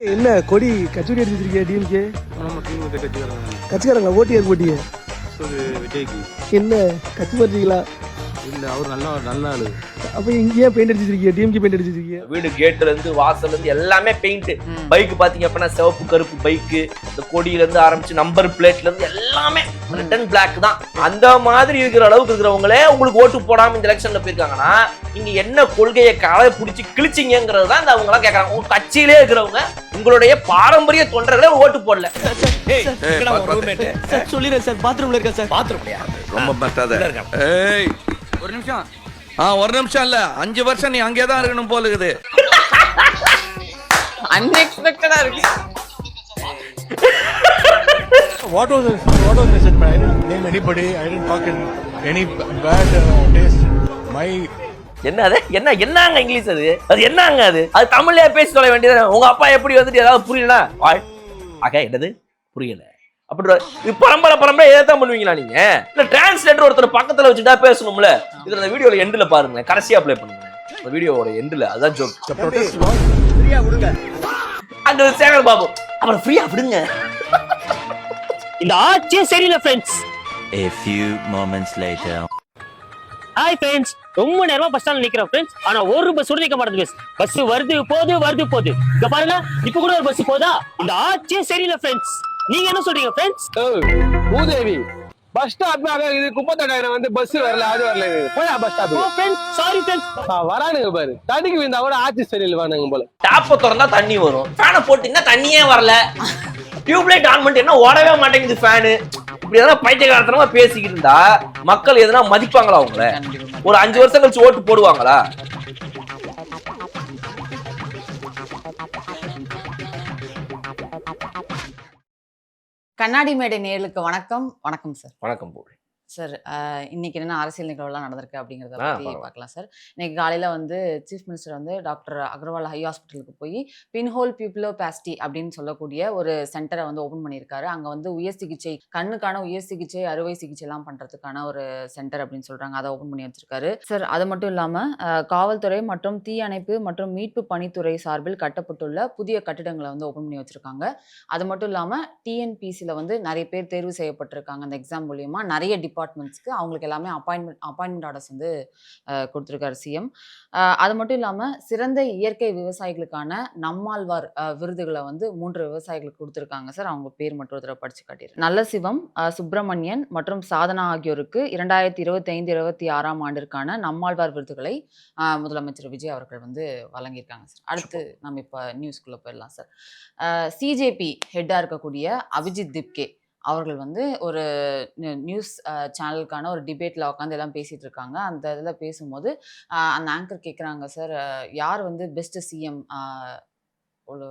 என்ன கொடி கச்சேரி அடிச்சிருக்கீங்க டிஎம்கே? நம்ம திமுக கட்சிக்காரங்களா ஓட்டு யார் போட்டிய? விஜய்க்கு என்ன கட்சி போடுறீங்களா? இல்லை, அவர் நல்ல ஆளு. அப்ப இங்கேயே பெயிண்ட் அடிச்சிருக்கீங்க, டிஎம்கே பெயிண்ட் அடிச்சிருக்கீங்க. வீடு கேட்ல இருந்து வாசல்ல இருந்து எல்லாமே பெயிண்ட். பைக் பாத்தீங்க அப்படின்னா சிவப்பு கருப்பு பைக்கு, இந்த கொடியில இருந்து ஆரம்பிச்சு நம்பர் பிளேட்ல இருந்து எல்லாமே ரெட் அண்ட் பிளாக் தான். அந்த மாதிரி இருக்கிற அளவுக்கு இருக்கிறவங்களே உங்களுக்கு ஓட்டு போடாம இந்த எலெக்ஷன்ல போயிருக்காங்கன்னா நீங்க என்ன கொள்கையை களை பிடிச்சி கிழிச்சிங்கிறது தான் இந்த அவங்க எல்லாம் கேட்கறாங்க. உங்க கட்சியிலே இருக்கிறவங்க உங்களுடைய பாரம்பரிய தொண்டர்களே ஓட்டு போடல. சொல்லிடுறேன் சார், பாத்ரூம்ல இருக்கேன் சார். பாத்ரூம்லயா? ரொம்ப பட்டாத. ஏய், ஒரு நிமிஷம். ஒரு நிமிஷம் இல்ல, 5 வருஷம் நீ அங்கே தான் இருக்கணும் போல இருக்குது. அன்எக்ஸ்பெக்டடா இருக்கு. What was the statement? I didn't name anybody. I didn't talk in any bad taste. என்னங்க இங்கிலீஷ் அது? அது என்னங்க அது? அது தமிழ்லயே பேசி சொல்ல வேண்டியது. உங்க அப்பா எப்படி வந்துட்டு ஏதாவது புரியலனா என்னது புரியல அப்படி பரம்பரை ஏதான் பண்ணுவீங்களா நீங்க? இல்ல டிரான்ஸ்லேட்டர் ஒருத்தர் பக்கத்துல வச்சுட்டா பேசணும்ல. இதுல இந்த வீடியோல எண்ட்ல பாருங்க, கடைசியா ப்ளே பண்ணுங்க இந்த வீடியோவோட எண்ட்ல. அதான் ஜோக். ஃப்ரீயா விடுங்க. அங்க சேகர் பாபு அப்புறம் ஃப்ரீயா விடுங்க. இந்த ஆட்சியே சரியில்லை friends. A few moments later. Hi friends, ரொம்ப நேரமா பஸ் ஸ்டாண்ட்ல நிக்கிறோம் ஃப்ரெண்ட்ஸ். ஆனா ஒரு பஸ் கூட நிக்க மாட்டேங்குது. பஸ் வருது போகுது. இங்க பாருங்க, இப்ப கூட ஒரு பஸ் போதா. இந்த ஆட்சியே சரியில்லை ஃப்ரெண்ட்ஸ். நீங்க என்ன சொல்றீங்க ஃப்ரெண்ட்ஸ்? பூதேவி பஸ் ஸ்டாப்ல இது குப்பத்தொட்டாயிரம் வந்து பஸ் வரல, அது வரல. போயா bus stop. Oh friends, sorry friends. வரானுங்க பாரு, தண்ணிக்கு விழுந்தா கூட ஆட்சி சரியில்லை வானுங்க போல. டாப்ப திறந்தா தண்ணி வரும், ஃபேனை போட்டீங்கன்னா தண்ணியே வரல. டியூப்லைட் ஆன் பண்ணிட்டு என்ன ஓடவே மாட்டேங்குது ஃபேனு. இப்படி எதனா பைத்தியக்காரத்தனமா பேசிக்கிட்டு இருந்தா மக்கள் எதனா மதிப்பாங்களா? அவங்கள ஒரு 5 வருஷம் கழிச்சு ஓட்டு போடுவாங்களா? கண்ணாடி மேடை நேயர்களுக்கு வணக்கம் சார். வணக்கம் போல் சார். இன்னைக்கு என்ன அரசியல் நிகழ்வுலாம் நடந்திருக்கு அப்படிங்கிறத பற்றி பார்க்கலாம் சார். இன்னைக்கு காலையில் வந்து சீஃப் மினிஸ்டர் வந்து டாக்டர் அகர்வால் ஹை ஹாஸ்பிட்டலுக்கு போய் பின்ஹோல் பியூப்ளோபாஸ்டி அப்படின்னு சொல்லக்கூடிய ஒரு சென்டரை வந்து ஓப்பன் பண்ணியிருக்காரு. அங்கே வந்து உயர் சிகிச்சை, கண்ணுக்கான உயர் சிகிச்சை, அறுவை சிகிச்சைலாம் பண்ணுறதுக்கான ஒரு சென்டர் அப்படின்னு சொல்கிறாங்க. அதை ஓப்பன் பண்ணி வச்சிருக்காரு சார். அது மட்டும் இல்லாமல் காவல்துறை மற்றும் தீயணைப்பு மற்றும் மீட்பு பணித்துறை சார்பில் கட்டப்பட்டுள்ள புதிய கட்டிடங்களை வந்து ஓப்பன் பண்ணி வச்சிருக்காங்க. அது மட்டும் இல்லாமல் டிஎன்பிசியில் வந்து நிறைய பேர் தேர்வு செய்யப்பட்டிருக்காங்க. அந்த எக்ஸாம் மூலியமாக நிறைய டிபார்ட்மெண்ட்ஸ்க்கு அவங்களுக்கு எல்லாமே அப்பாயின்மெண்ட் ஆர்டர்ஸ் வந்து கொடுத்துருக்காரு சிஎம். அது மட்டும் இல்லாமல் சிறந்த இயற்கை விவசாயிகளுக்கான நம்மாழ்வார் விருதுகளை வந்து 3 விவசாயிகளுக்கு கொடுத்துருக்காங்க சார். அவங்க பேர் மட்டும் ஒரு தடவை படிச்சு காட்டிடுறேன். நல்லசிவம், சுப்பிரமணியன் மற்றும் சாதனா ஆகியோருக்கு 2025-26 ஆண்டிற்கான நம்மாழ்வார் விருதுகளை முதலமைச்சர் விஜய் அவர்கள் வந்து வழங்கியிருக்காங்க சார். அடுத்து நம்ம இப்போ நியூஸ்குள்ளே போயிடலாம் சார். சிஜேபி ஹெட்டாக இருக்கக்கூடிய அபிஜித் திப்கே அவர்கள் வந்து ஒரு நியூஸ் சேனலுக்கான ஒரு டிபேட்டில் உட்காந்து எல்லாம் பேசிகிட்டு இருக்காங்க. அந்த இதில் பேசும்போது அந்த ஆங்கர் கேட்குறாங்க, சார் யார் வந்து பெஸ்ட்டு சிஎம் ஒரு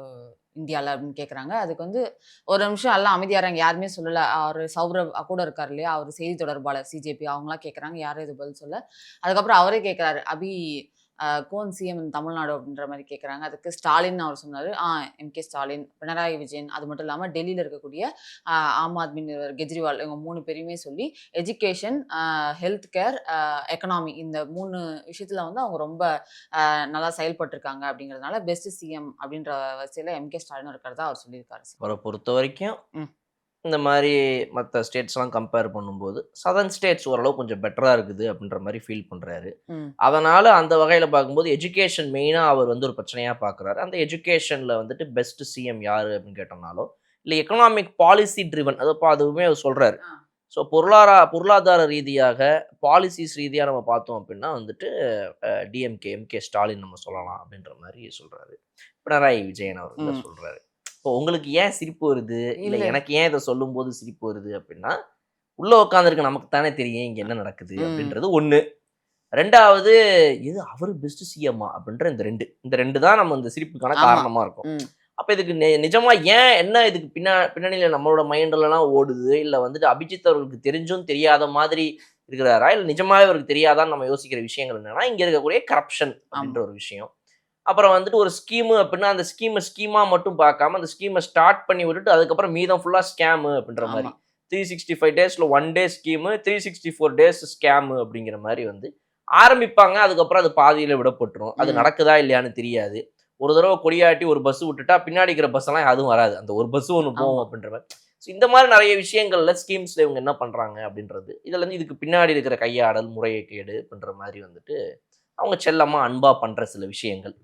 இந்தியாவில் அப்படின்னு கேட்குறாங்க. அதுக்கு வந்து ஒரு நிமிஷம் எல்லாம் அமைதியாகிறாங்க, யாருமே சொல்லலை. அவர் சௌரவ் கூட இருக்கார் இல்லையா, அவர் செய்தி தொடர்பாளர் சிஜேபி, அவங்களாம் கேட்குறாங்க, யாரும் இது பதில் சொல்ல. அதுக்கப்புறம் அவரே கேட்குறாரு, கோன் சிஎம் தமிழ்நாடு அப்படின்ற மாதிரி கேட்குறாங்க. அதுக்கு ஸ்டாலின் அவர் சொன்னார், எம்கே ஸ்டாலின், பினராயி விஜயன், அது மட்டும் இல்லாமல் டெல்லியில் இருக்கக்கூடிய ஆம் ஆத்மி நிறுவனர் கெஜ்ரிவால், இவங்க 3 பேரையுமே சொல்லி எஜுகேஷன், ஹெல்த் கேர், எக்கனாமி, இந்த 3 விஷயத்தில் வந்து அவங்க ரொம்ப நல்லா செயல்பட்டுருக்காங்க. அப்படிங்கிறதுனால பெஸ்ட் சிஎம் அப்படின்ற வரிசையில் எம்கே ஸ்டாலின் இருக்கிறதா அவர் சொல்லியிருக்காரு. அவரை பொறுத்த வரைக்கும் இந்த மாதிரி மற்ற ஸ்டேட்ஸ்லாம் கம்பேர் பண்ணும்போது சதர்ன் ஸ்டேட்ஸ் ஓரளவு கொஞ்சம் பெட்டராக இருக்குது அப்படின்ற மாதிரி ஃபீல் பண்ணுறாரு. அதனால் அந்த வகையில் பார்க்கும்போது எஜுகேஷன் மெயினாக அவர் வந்து ஒரு பிரச்சனையாக பார்க்குறாரு. அந்த எஜுகேஷனில் வந்துட்டு பெஸ்ட் சிஎம் யார் அப்படின்னு கேட்டோம்னாலோ இல்லை எக்கனாமிக் பாலிசி ட்ரிவன் அதுவுமே அவர் சொல்கிறாரு. ஸோ பொருளாதார ரீதியாக பாலிசிஸ் ரீதியாக நம்ம பார்த்தோம் அப்படின்னா வந்துட்டு எம்கே ஸ்டாலின் நம்ம சொல்லலாம் அப்படின்ற மாதிரி சொல்கிறாரு. பினராயி விஜயன் அவர் சொல்கிறாரு. இப்போ உங்களுக்கு ஏன் சிரிப்பு வருது, இல்லை எனக்கு ஏன் இதை சொல்லும் போது சிரிப்பு வருது அப்படின்னா, உள்ள உட்காந்துருக்கு நமக்கு தானே தெரியும் இங்கே என்ன நடக்குது அப்படின்றது ஒன்று. 2வது, இது அவர் பெஸ்ட் சிஎம்மா அப்படின்ற இந்த ரெண்டு தான் நம்ம இந்த சிரிப்புக்கான காரணமாக இருக்கும். அப்போ இதுக்கு நிஜமா ஏன் என்ன இதுக்கு பின்னணியில் நம்மளோட மைண்ட்லலாம் ஓடுது, இல்லை வந்துட்டு அபிஜித் அவர்களுக்கு தெரிஞ்சும் தெரியாத மாதிரி இருக்கிறாரா, இல்லை நிஜமாவே அவருக்கு தெரியாதான்னு நம்ம யோசிக்கிற விஷயங்கள் என்னன்னா, இங்கே இருக்கக்கூடிய கரப்ஷன் அப்படின்ற ஒரு விஷயம். அப்புறம் வந்துட்டு ஒரு ஸ்கீமு அப்படின்னா அந்த ஸ்கீமாக மட்டும் பார்க்காம அந்த ஸ்கீமை ஸ்டார்ட் பண்ணி விட்டுட்டு அதுக்கப்புறம் மீதம் ஃபுல்லாக ஸ்கேமு அப்படின்ற மாதிரி 365 டேஸில் 1 டே ஸ்கீமு, 364 டேஸ் ஸ்கேமு அப்படிங்கிற மாதிரி வந்து ஆரம்பிப்பாங்க. அதுக்கப்புறம் அது பாதியில் விடப்பட்டுரும். அது நடக்குதா இல்லையான்னு தெரியாது. ஒரு தடவை கொடியாட்டி ஒரு பஸ் விட்டுட்டா பின்னாடி இருக்கிற பஸ் எல்லாம் அதுவும் வராது, அந்த ஒரு பஸ் ஒன்று போகும் அப்படின்ற மாதிரி. ஸோ இந்த மாதிரி நிறைய விஷயங்கள்ல ஸ்கீம்ஸ்ல இவங்க என்ன பண்றாங்க அப்படின்றது, இதுல இருந்து இதுக்கு பின்னாடி இருக்கிற கையாடல் முறையேடு அப்படின்ற மாதிரி வந்துட்டு அவங்க செல்லமா அன்பா பண்ற சில விஷயங்கள்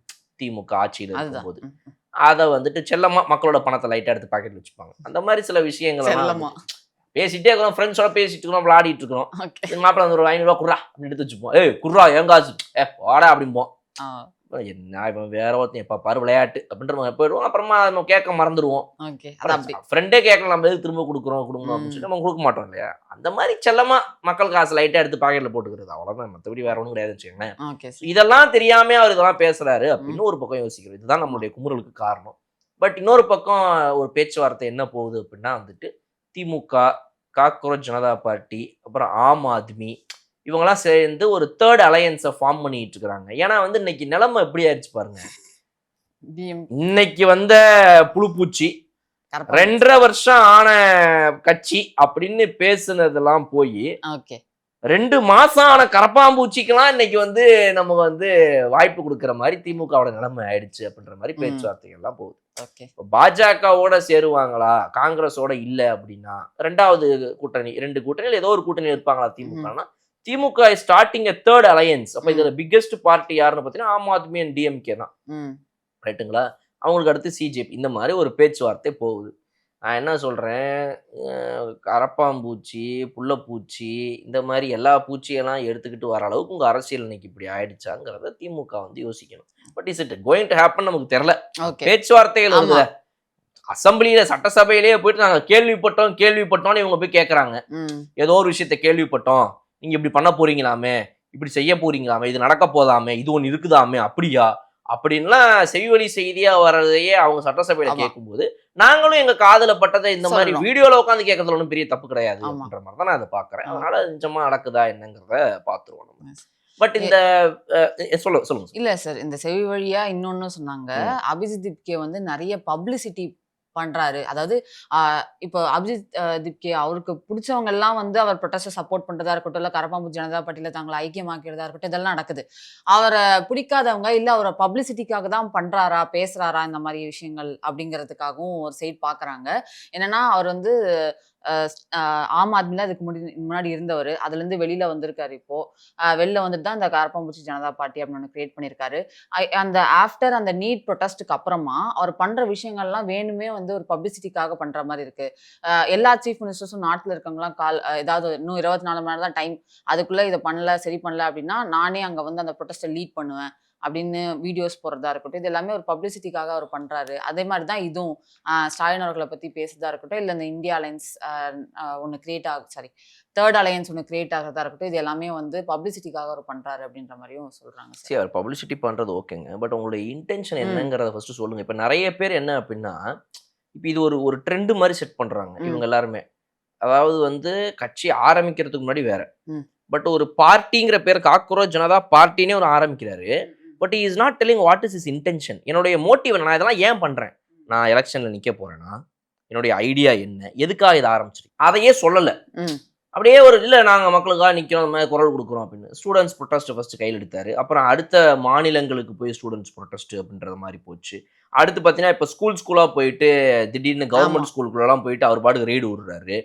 திமுக ஆட்சியில் இருக்கும்போது அதை வந்துட்டு செல்லமா மக்களோட பணத்தை லைட்டா எடுத்து பாக்கெட் வச்சுப்பாங்க. அந்த மாதிரி சில விஷயங்கள் பேசிட்டே இருக்கிறோம், ஃப்ரெண்ட்ஸோட பேசிட்டு இருக்கிறோம், விளையாடிட்டு இருக்கிறோம், மாப்பிள்ள வந்து ஒரு 500 ரூபா குர்ரா அப்படின்னு எடுத்து வச்சுப்போம். குர்ரா ஏங்காசு போடா அப்படிம்போம். என்ன இவன் வேற ஒருத்தன் எப்ப பாரு விளையாட்டு அப்படின்ற மாதிரி போயிடுவோம். அப்புறமா நம்ம கேட்க மறந்துடுவோம். ஃப்ரெண்டே கேட்கல, நம்ம எதுக்கு திரும்ப கொடுக்குறோம் அப்படின்னு சொல்லிட்டு நம்ம கொடுக்க மாட்டோம் இல்லையா. அந்த மாதிரி செல்லமா மக்கள் காசு லைட்டா எடுத்து பாக்கெட்ல போட்டுக்கிறது, அவ்வளவுதான். மற்றபடி வேற ஒன்றும் கிடையாது வச்சுக்கோங்களேன். இதெல்லாம் தெரியாம அவர் இதெல்லாம் பேசுறாரு அப்படின்னு ஒரு பக்கம் யோசிக்கிறது, இதுதான் நம்மளுடைய குமுறலுக்கு காரணம். பட் இன்னொரு பக்கம் ஒரு பேச்சுவார்த்தை என்ன போகுது அப்படின்னா வந்துட்டு திமுக, காக்ரோச் ஜனதா பார்ட்டி, அப்புறம் ஆம் ஆத்மி, இவங்கெல்லாம் சேர்ந்து ஒரு தேர்ட் அலையன்ஸை ஃபார்ம் பண்ணிட்டு இருக்கிறாங்க. ஏன்னா வந்து இன்னைக்கு நிலைமை எப்படி ஆயிடுச்சு பாருங்க. இன்னைக்கு வந்த புழுப்பூச்சி 2.5 வருஷம் ஆன கட்சி அப்படின்னு பேசுனதெல்லாம் போய் 2 மாசம் ஆன கரப்பாம்பூச்சிக்கெல்லாம் இன்னைக்கு வந்து நம்ம வந்து வாய்ப்பு கொடுக்குற மாதிரி திமுகவோட நிலைமை ஆயிடுச்சு அப்படின்ற மாதிரி பேச்சுவார்த்தைகள்லாம் போகுது. பாஜகவோட சேருவாங்களா, காங்கிரஸோட இல்ல அப்படின்னா 2வது கூட்டணி, 2 கூட்டணியில் ஏதோ ஒரு கூட்டணி இருப்பாங்களா திமுகனா, DMK is starting a third alliance. அப்ப இதுல பிக்கெஸ்ட் பார்ட்டி யாருன்னு பார்த்தீங்கன்னா ஆம் ஆத்மி அண்ட் டிஎம்கே தான், ரைட்டுங்களா. அவங்களுக்கு அடுத்து சிஜேபி. இந்த மாதிரி ஒரு பேச்சுவார்த்தை போகுது. நான் என்ன சொல்றேன், கரப்பாம்பூச்சி, புள்ளப்பூச்சி, இந்த மாதிரி எல்லா பூச்சியெல்லாம் எடுத்துக்கிட்டு வர அளவுக்கு உங்க அரசியல் இன்னைக்கு இப்படி ஆயிடுச்சாங்கிறத திமுக வந்து யோசிக்கணும். But is it going to happen நமக்கு தெரியல. பேச்சுவார்த்தைகள் வந்து அசம்பிளியில சட்டசபையிலேயே போயிட்டு நாங்க கேள்விப்பட்டோம்னு இவங்க போய் கேட்கறாங்க. ஏதோ ஒரு விஷயத்த கேள்விப்பட்டோம், நீங்க இப்படி பண்ண போறீங்களாமே, இப்படி செய்ய போறீங்களாமே, இது நடக்க போதாமே, இது ஒண்ணு இருக்குதாமே, அப்படியா அப்படின்லாம் செவிவழி செய்தியா வர்றதையே அவங்க சட்டசபையில கேட்கும்போது நாங்களும் எங்க காதுல பட்டதை இந்த மாதிரி வீடியோல உட்காந்து கேட்கறதுல ஒன்றும் பெரிய தப்பு கிடையாது அப்படின்ற மாதிரி தான் நான் அதை பாக்குறேன். அதனால நிஜமா நடக்குதா என்னங்கிறத பாத்துருவோம் நம்ம. பட் இந்த சொல்லுங்க இல்ல சார், இந்த செவி வழியா இன்னொன்னு சொன்னாங்க, அபிஜித் திப்கே வந்து நிறைய பப்ளிசிட்டி பண்றாரு. அதாவது இப்போ அபிஜித் திப்கே அவருக்கு பிடிச்சவங்க எல்லாம் வந்து அவர் ப்ரொட்டஸ்டை சப்போர்ட் பண்றதா இருக்கட்டும், இல்ல கரப்பாம்பூச்சி ஜனதா பார்ட்டியில தங்களை ஐக்கியமாக்கிறதா இருக்கட்டும், இதெல்லாம் நடக்குது. அவரை பிடிக்காதவங்க இல்ல அவரை பப்ளிசிட்டிக்காக தான் பண்றாரா, பேசுறாரா இந்த மாதிரி விஷயங்கள் அப்படிங்கிறதுக்காகவும் ஒரு சைட் பாக்குறாங்க. என்னன்னா அவர் வந்து ஆம் ஆத்மில அதுக்கு முன்னாடி இருந்தவர், அதுல இருந்து வெளியில வந்திருக்காரு. இப்போ வெளில வந்துட்டு தான் இந்த கரப்பாம்பூச்சி ஜனதா பார்ட்டி அப்படின்னு ஒன்று கிரியேட் பண்ணியிருக்காரு. அந்த ஆஃப்டர் அந்த நீட் ப்ரொட்டஸ்ட்டுக்கு அப்புறமா அவர் பண்ற விஷயங்கள்லாம் வேணுமே வந்து ஒரு பப்ளிசிட்டிக்காக பண்ற மாதிரி இருக்கு. எல்லா சீஃப் மினிஸ்டர்ஸும் நாட்டில் இருக்கவங்களாம் ஏதாவது இன்னும் 24 மணி நேரம் தான் டைம், அதுக்குள்ள இதை பண்ணல சரி பண்ணல அப்படின்னா நானே அங்க வந்து அந்த ப்ரொட்டஸ்ட்டை லீட் பண்ணுவேன் அப்படின்னு வீடியோஸ் போடுறதா இருக்கட்டும், இது எல்லாமே ஒரு பப்ளிசிட்டிக்காக அவர் பண்றாரு. அதே மாதிரி தான் இதுவும் ஸ்டாலின் அவர்களை பத்தி பேசுறதா இருக்கட்டும், இல்லை இந்த இந்தியா அலையன்ஸ் ஒன்று கிரியேட் தேர்ட் அலையன்ஸ் ஒன்று கிரியேட் ஆகிறதா இருக்கட்டும், இது எல்லாமே வந்து பப்ளிசிட்டிக்காக அவர் பண்றாரு அப்படின்ற மாதிரியும் சொல்றாங்க. சரி, அவர் பப்ளிசிட்டி பண்றது ஓகேங்க, பட் உங்களுடைய இன்டென்ஷன் என்னங்கிறத ஃபர்ஸ்ட் சொல்லுங்க. இப்போ நிறைய பேர் என்ன அப்படின்னா, இப்போ இது ஒரு ட்ரெண்ட் மாதிரி செட் பண்றாங்க இவங்க எல்லாருமே. அதாவது வந்து கட்சி ஆரம்பிக்கிறதுக்கு முன்னாடி வேற, பட் ஒரு பார்ட்டிங்கிற பேர் காக்ரோச் ஜனதா பார்ட்டினே ஒரு ஆரம்பிக்கிறாரு. But is not telling what is is intention. என்னுடைய மோட்டிவ் என்ன, நான் இதெல்லாம் ஏன் பண்றேன், நான் எலெக்ஷன்ல நிக்க போறேன்னா என்னுடைய ஐடியா என்ன, எதுக்காக இதை ஆரம்பிச்சிருக்கு அதையே சொல்லல. அப்படியே ஒரு இல்லை நாங்கள் மக்களுக்காக நிற்கிறோம், அந்த மாதிரி குரல் கொடுக்குறோம் அப்படின்னு. ஸ்டூடெண்ட்ஸ் ப்ரொட்டஸ்ட் ஃபர்ஸ்ட் கையில் எடுத்தாரு, அப்புறம் அடுத்த மாநிலங்களுக்கு போய் ஸ்டூடெண்ட்ஸ் ப்ரொட்டஸ்ட் அப்படின்ற மாதிரி போச்சு. அடுத்து பார்த்தீங்கன்னா இப்போ ஸ்கூலாக போயிட்டு திடீர்னு கவர்மெண்ட் ஸ்கூலுக்குள்ளெல்லாம் போயிட்டு அவர் பாட்டுக்கு ரெய்டு விடுறாரு.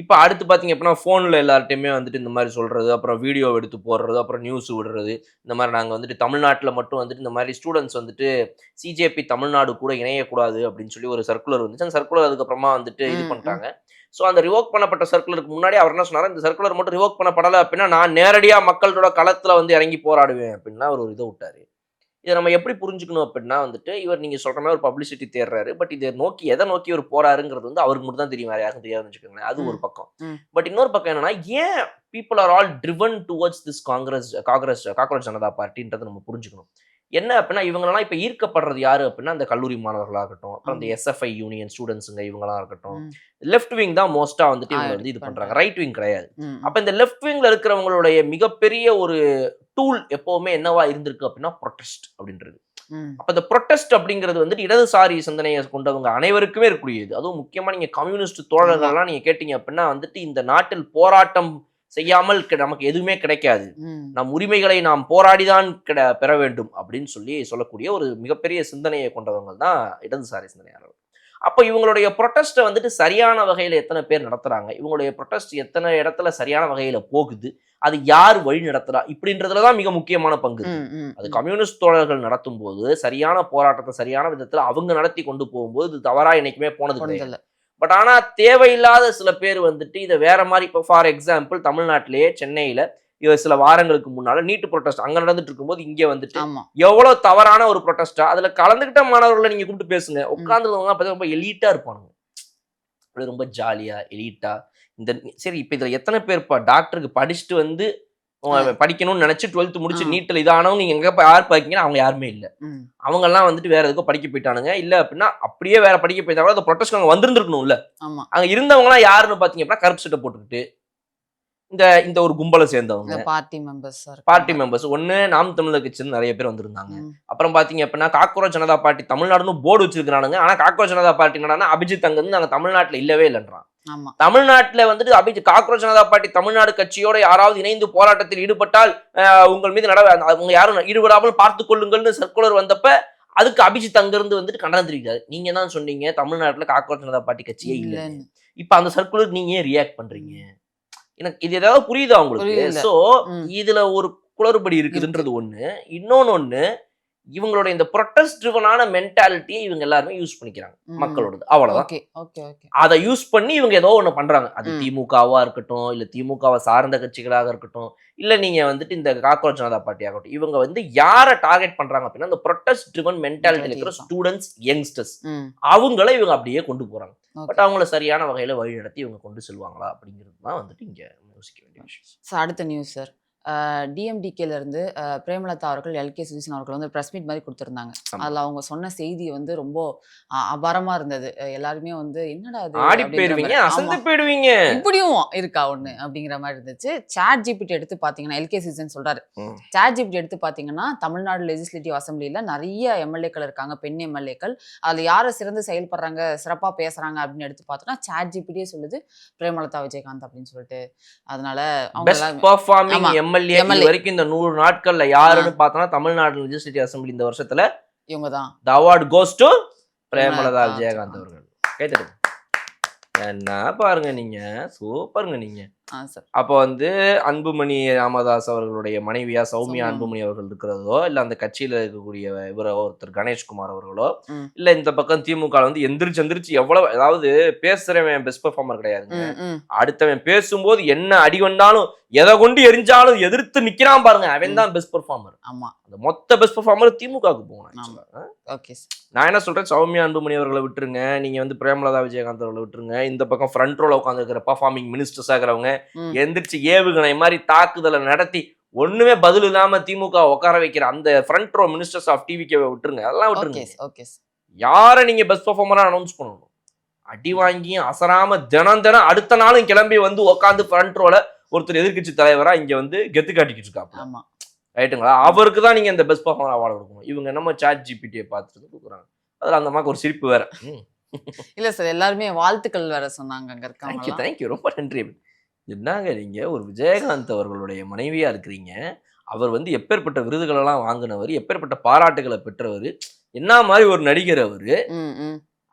இப்போ அடுத்து பார்த்தீங்க அப்படின்னா ஃபோனில் எல்லார்ட்டையுமே வந்துட்டு இந்த மாதிரி சொல்கிறது, அப்புறம் வீடியோ எடுத்து போடுறது, அப்புறம் நியூஸ் விடுறது. இந்த மாதிரி நாங்கள் வந்துட்டு தமிழ்நாட்டில் மட்டும் வந்துட்டு இந்த மாதிரி ஸ்டூடெண்ட்ஸ் வந்துட்டு சிஜேபி தமிழ்நாடு கூட இணையக்கூடாது அப்படின்னு சொல்லி ஒரு சர்க்குலர் வந்துச்சு. அந்த சர்க்குலர் அதுக்கப்புறமா வந்துட்டு இது பண்ணிட்டாங்க. ஸோ அந்த ரிவோக் பண்ணப்பட்ட சர்க்குலருக்கு முன்னாடி அவர் என்ன சொன்னார், இந்த சர்க்குலர் மட்டும் ரிவோக் பண்ணப்படலை அப்படின்னா நான் நேரடியாக மக்களோட களத்தில் வந்து இறங்கி போராடுவேன் அப்படின்னா ஒரு இதை விட்டாரு. இதை நம்ம எப்படி புரிஞ்சுக்கணும் அப்படின்னா வந்துட்டு இவர் நீங்கள் சொல்கிற மாதிரி ஒரு பப்ளிசிட்டி தேடுறாரு, பட் இதை நோக்கி எதை நோக்கி இவர் போறாருங்கிறது வந்து அவருக்கு மட்டும் தான் தெரியும், வேறு யாருக்கும் தெரியாதுன்னு வச்சுக்கோங்களேன். அது ஒரு பக்கம். பட் இன்னொரு பக்கம் என்னன்னா, ஏன் people are all driven towards this cockroach Janata பார்ட்டின்றதை நம்ம புரிஞ்சுக்கணும். என்ன அப்படின்னா இவங்களெல்லாம் இப்போ ஈர்க்கப்படுறது யாரு அப்படின்னா அந்த கல்லூரி மாணவர்களாகட்டும், அப்புறம் இந்த எஸ்எஃப்ஐ யூனியன் ஸ்டூடெண்ட்ஸுங்க இவங்களாம் இருக்கட்டும். லெஃப்ட் விங் தான் மோஸ்டா வந்துட்டு இவங்க வந்து இது பண்றாங்க, ரைட் விங் கிடையாது. அப்ப இந்த லெஃப்ட் விங்ல இருக்கிறவங்களுடைய மிகப்பெரிய ஒரு டூல் எப்பவுமே என்னவா இருந்திருக்கு அப்படின்னா ப்ரொட்டஸ்ட் அப்படின்றது. அப்ப இந்த ப்ரொட்டஸ்ட் அப்படிங்கிறது வந்துட்டு இடதுசாரி சிந்தனையை கொண்டவங்க அனைவருக்குமே இருக்கக்கூடியது. அதுவும் முக்கியமா நீங்க கம்யூனிஸ்ட் தோழர்கள்லாம் நீங்க கேட்டீங்க அப்படின்னா வந்துட்டு இந்த நாட்டில் போராட்டம் செய்யாமல் நமக்கு எதுவுமே கிடைக்காது, ம். நம் உரிமைகளை நாம் போராடிதான் பெற வேண்டும் அப்படின்னு சொல்லக்கூடிய ஒரு மிகப்பெரிய சிந்தனையை கொண்டவங்க தான் இடதுசாரி சிந்தனையாளர்கள். அப்போ இவங்களுடைய ப்ரொட்டஸ்ட்டை வந்துட்டு சரியான வகையில் எத்தனை பேர் நடத்துறாங்க, இவங்களுடைய ப்ரொட்டஸ்ட் எத்தனை இடத்துல சரியான வகையில் போகுது, அது யார் வழி நடத்துறா இப்படின்றதுல தான் மிக முக்கியமான பங்கு. அது கம்யூனிஸ்ட் தோழர்கள் நடத்தும் போது சரியான போராட்டத்தை சரியான விதத்தில் அவங்க நடத்தி கொண்டு போகும்போது இது தவறா என்னைக்குமே போனது கிடையாது. பட் ஆனால் தேவையில்லாத சில பேர் வந்துட்டு இதை வேற மாதிரி, இப்போ ஃபார் எக்ஸாம்பிள் தமிழ்நாட்டிலேயே சென்னையில் சில வாரங்களுக்கு முன்னால நீட்டு ப்ரொட்டஸ்ட் அங்க நடந்துட்டு இருக்கும்போது இங்க வந்துட்டு எவ்வளவு தவறான ஒரு ப்ரொட்டஸ்டா, அதுல கலந்துகிட்ட மாணவர்களை நீங்க கூப்பிட்டு பேசுங்க, உட்கார்ந்துருந்தவங்க ரொம்ப எலீட்டா இருப்பானுங்க, ரொம்ப ஜாலியா எலீட்டா. இந்த சரி இப்ப இதுல எத்தனை பேர்ப்பா டாக்டருக்கு படிச்சுட்டு வந்து படிக்கணும்னு நினைச்சு 12th முடிச்சு நீட்டில் இதானவங்க எங்க யார் பாக்கீங்கன்னா அவங்க யாருமே இல்லை. அவங்க எல்லாம் வந்துட்டு வேற எதுக்கும் படிக்க போயிட்டானுங்க. இல்ல அப்படின்னா அப்படியே வேற படிக்க போயிட்டா கூட அந்த ப்ரொட்டஸ்ட் அங்க வந்திருந்துருக்கணும்ல. அங்க இருந்தவங்க எல்லாம் யாருன்னு பாத்தீங்க அப்படின்னா கருப்பு சட்டை போட்டுக்கிட்டு இந்த ஒரு கும்பலை சேர்ந்தவங்க பார்ட்டி மெம்பர்ஸ். ஒண்ணு நாம் தமிழர் கட்சின்னு நிறைய பேர் வந்திருந்தாங்க. அப்புறம் பாத்தீங்க அப்படின்னா காக்ரோச் ஜனதா பார்ட்டி தமிழ்நாடுன்னு போர்டு வச்சிருக்கானுங்க. ஆனா காக்ரோச் ஜனதா பார்ட்டி என்னன்னா அபிஜித் அங்க வந்து நாங்க தமிழ்நாட்டுல இல்லவே இல்லைன்றான். தமிழ்நாட்டுல வந்துட்டு காக்ரோச் ஜனதா பார்ட்டி தமிழ்நாடு கட்சியோட யாராவது இணைந்து போராட்டத்தில் ஈடுபட்டால் உங்கள் மீது அவங்க யாரும் ஈடுபடாமல் பார்த்து கொள்ளுங்கள்னு சர்க்குலர் வந்தப்ப அதுக்கு அபிஜித் அங்கிருந்து வந்துட்டு கண்டனம் தெரிவிக்காரு. நீங்க தான் சொன்னீங்க தமிழ்நாட்டுல காக்ரோச் ஜனதா பார்ட்டி கட்சியே இல்லை, இப்ப அந்த சர்க்குலர் நீங்க ஏன் ரியாக்ட் பண்றீங்க? எனக்கு இது ஏதாவது புரியுதா உங்களுக்கு? சோ இதுல ஒரு குளறுபடி இருக்குதுன்றது ஒண்ணு. இன்னொன்னு இவங்களோட இந்த ப்ரொட்டஸ்ட் ட்ரிவனான மென்டாலிட்டியை இவங்க எல்லாருமே யூஸ் பண்ணிக்கிறாங்க மக்களோட, அவ்வளவுதான். அதை யூஸ் பண்ணி இவங்க ஏதோ ஒண்ணு பண்றாங்க. அது திமுகவா இருக்கட்டும், இல்ல திமுகவை சார்ந்த கட்சிகளாக இருக்கட்டும், இல்ல நீங்க வந்துட்டு இந்த காக்ரோச் ஜனதா பார்ட்டி ஆகட்டும், இவங்க வந்து யாரை டார்கெட் பண்றாங்க அப்படின்னா இந்த ப்ரொட்டஸ்ட் ட்ரிவன் மென்டாலிட்டி இருக்கிற ஸ்டூடெண்ட்ஸ், யங்ஸ்டர்ஸ், அவங்கள இவங்க அப்படியே கொண்டு போறாங்க. பட் அவங்கள சரியான வகையில வழி நடத்தி இவங்க கொண்டு செல்வாங்களா அப்படிங்கிறது தான் வந்துட்டு இங்க யோசிக்க வேண்டிய விஷயம். அடுத்த நியூஸ் சார், டிஎம்டிகேல இருந்து பிரேமலதா அவர்கள் எல்கே சுதீஷன் அவர்கள் வந்து பிரஸ் மீட் மாதிரி கொடுத்திருந்தாங்க. அதுல அவங்க சொன்ன செய்தி வந்து ரொம்ப அபாரமா இருந்தது. எல்லாருமே வந்து என்னடா போயிடுவீங்க இப்படியும் இருக்கா ஒண்ணு அப்படிங்கிற மாதிரி இருந்துச்சு. சாட் ஜிபிடி எடுத்து பாத்தீங்கன்னா எல்கே சுதீஷன் சொல்றாரு, சாட் ஜிபிடி எடுத்து பாத்தீங்கன்னா தமிழ்நாடு லெஜிஸ்லேட்டிவ் அசம்பிளில நிறைய எம்எல்ஏக்கள் இருக்காங்க, பெண் எம்எல்ஏக்கள். அதுல யாரை சிறந்து செயல்படுறாங்க, சிறப்பா பேசுறாங்க அப்படின்னு எடுத்து பார்த்தோம்னா சாட் ஜிபிடியே சொல்லுது பிரேமலதா விஜயகாந்த் அப்படின்னு சொல்லிட்டு. அதனால அவங்க வரைக்கும் இந்த 100 நாட்கள்ல யாருன்னு பார்த்தோம்னா தமிழ்நாடு லெஜிஸ்லேட்டிவ் அசம்பிளி இந்த வருஷத்துல இவங்க தான். The award goes to Premalatha Vijayakanth அவர்கள். கேட்டது என்ன பாருங்க, நீங்க சூப்பருங்க நீங்க. அப்போ வந்து அன்புமணி ராமதாஸ் அவர்களுடைய மனைவியா சௌமியா அன்புமணி அவர்கள் இருக்கிறதோ, இல்ல அந்த கட்சியில இருக்கக்கூடிய இவரோ ஒருத்தர் கணேஷ்குமார் அவர்களோ, இல்ல இந்த பக்கம் திமுக வந்து எந்திரிச்சு எவ்வளவு, அதாவது பேசுறவன் பெஸ்ட் பெர்ஃபார்மர் கிடையாதுங்க. அடுத்தவன் பேசும்போது என்ன அடி வந்தாலும் எதை கொண்டு எரிஞ்சாலும் எதிர்த்து நிக்கிறான் பாருங்க, அவன் தான் பெஸ்ட் பெர்ஃபார்மர். ஆமா, அந்த மொத்த பெஸ்ட் பெர்ஃபார்மர் திமுகவுக்கு போகணும். நான் என்ன சொல்றேன், சௌமியா அன்புமணி அவர்களை விட்டுருங்க, நீங்க வந்து பிரேமலதா விஜயகாந்த் அவர்களை விட்டுருங்க. இந்த பக்கம் ஃப்ரண்ட் ரோல உட்காந்து இருக்கிற பர்ஃபார்மிங் மினிஸ்டர்ஸ் ஆகிறவங்க எந்திரிச்சு ஏவுகணை மாதிரி தாக்குதலை நடத்தி ஒண்ணுமே பதில் இல்லாம திமுக உட்கார வைக்கிற அந்த ஃப்ரண்ட் ரோ மினிஸ்டர்ஸ் ஆஃப் டிவிகேவை விட்டுருங்க, அதெல்லாம் விட்டுருங்க. யாரை நீங்க பெஸ்ட் பெர்ஃபார்மரா அனௌன்ஸ் பண்ணணும், அடி வாங்கி அசராம தினம் அடுத்த நாளும் கிளம்பி வந்து உட்காந்து ஃப்ரண்ட் ரோல ஒருத்தர் எதிர்கட்சி தலைவரா இங்க வந்து கெத்து காட்டிக்கிட்டு இருக்காங்க, ரைட்டுங்களா? அவருக்கு தான் நீங்க இந்த பெஸ்ட் பெர்ஃபார்மர் அவார்டு கொடுக்கணும். இவங்க நம்ம சாட் ஜிபிடியை பார்த்துட்டு கொடுக்குறாங்க. அதுல அந்த மாதிரி ஒரு சிரிப்பு வேற. இல்ல சார், எல்லாருமே வாழ்த்துக்கள் வேற சொன்னாங்க அங்க இருக்காங்க. தேங்க்யூ, ரொம்ப நன்றி. என்னங்க நீங்க ஒரு விஜயகாந்த் அவர்களுடைய மனைவியா இருக்கிறீங்க, அவர் வந்து எப்பேற்பட்ட விருதுகள் எல்லாம் வாங்கினவர், எப்பேற்பட்ட பாராட்டுகளை பெற்றவர், என்ன மாதிரி ஒரு நடிகர் அவரு.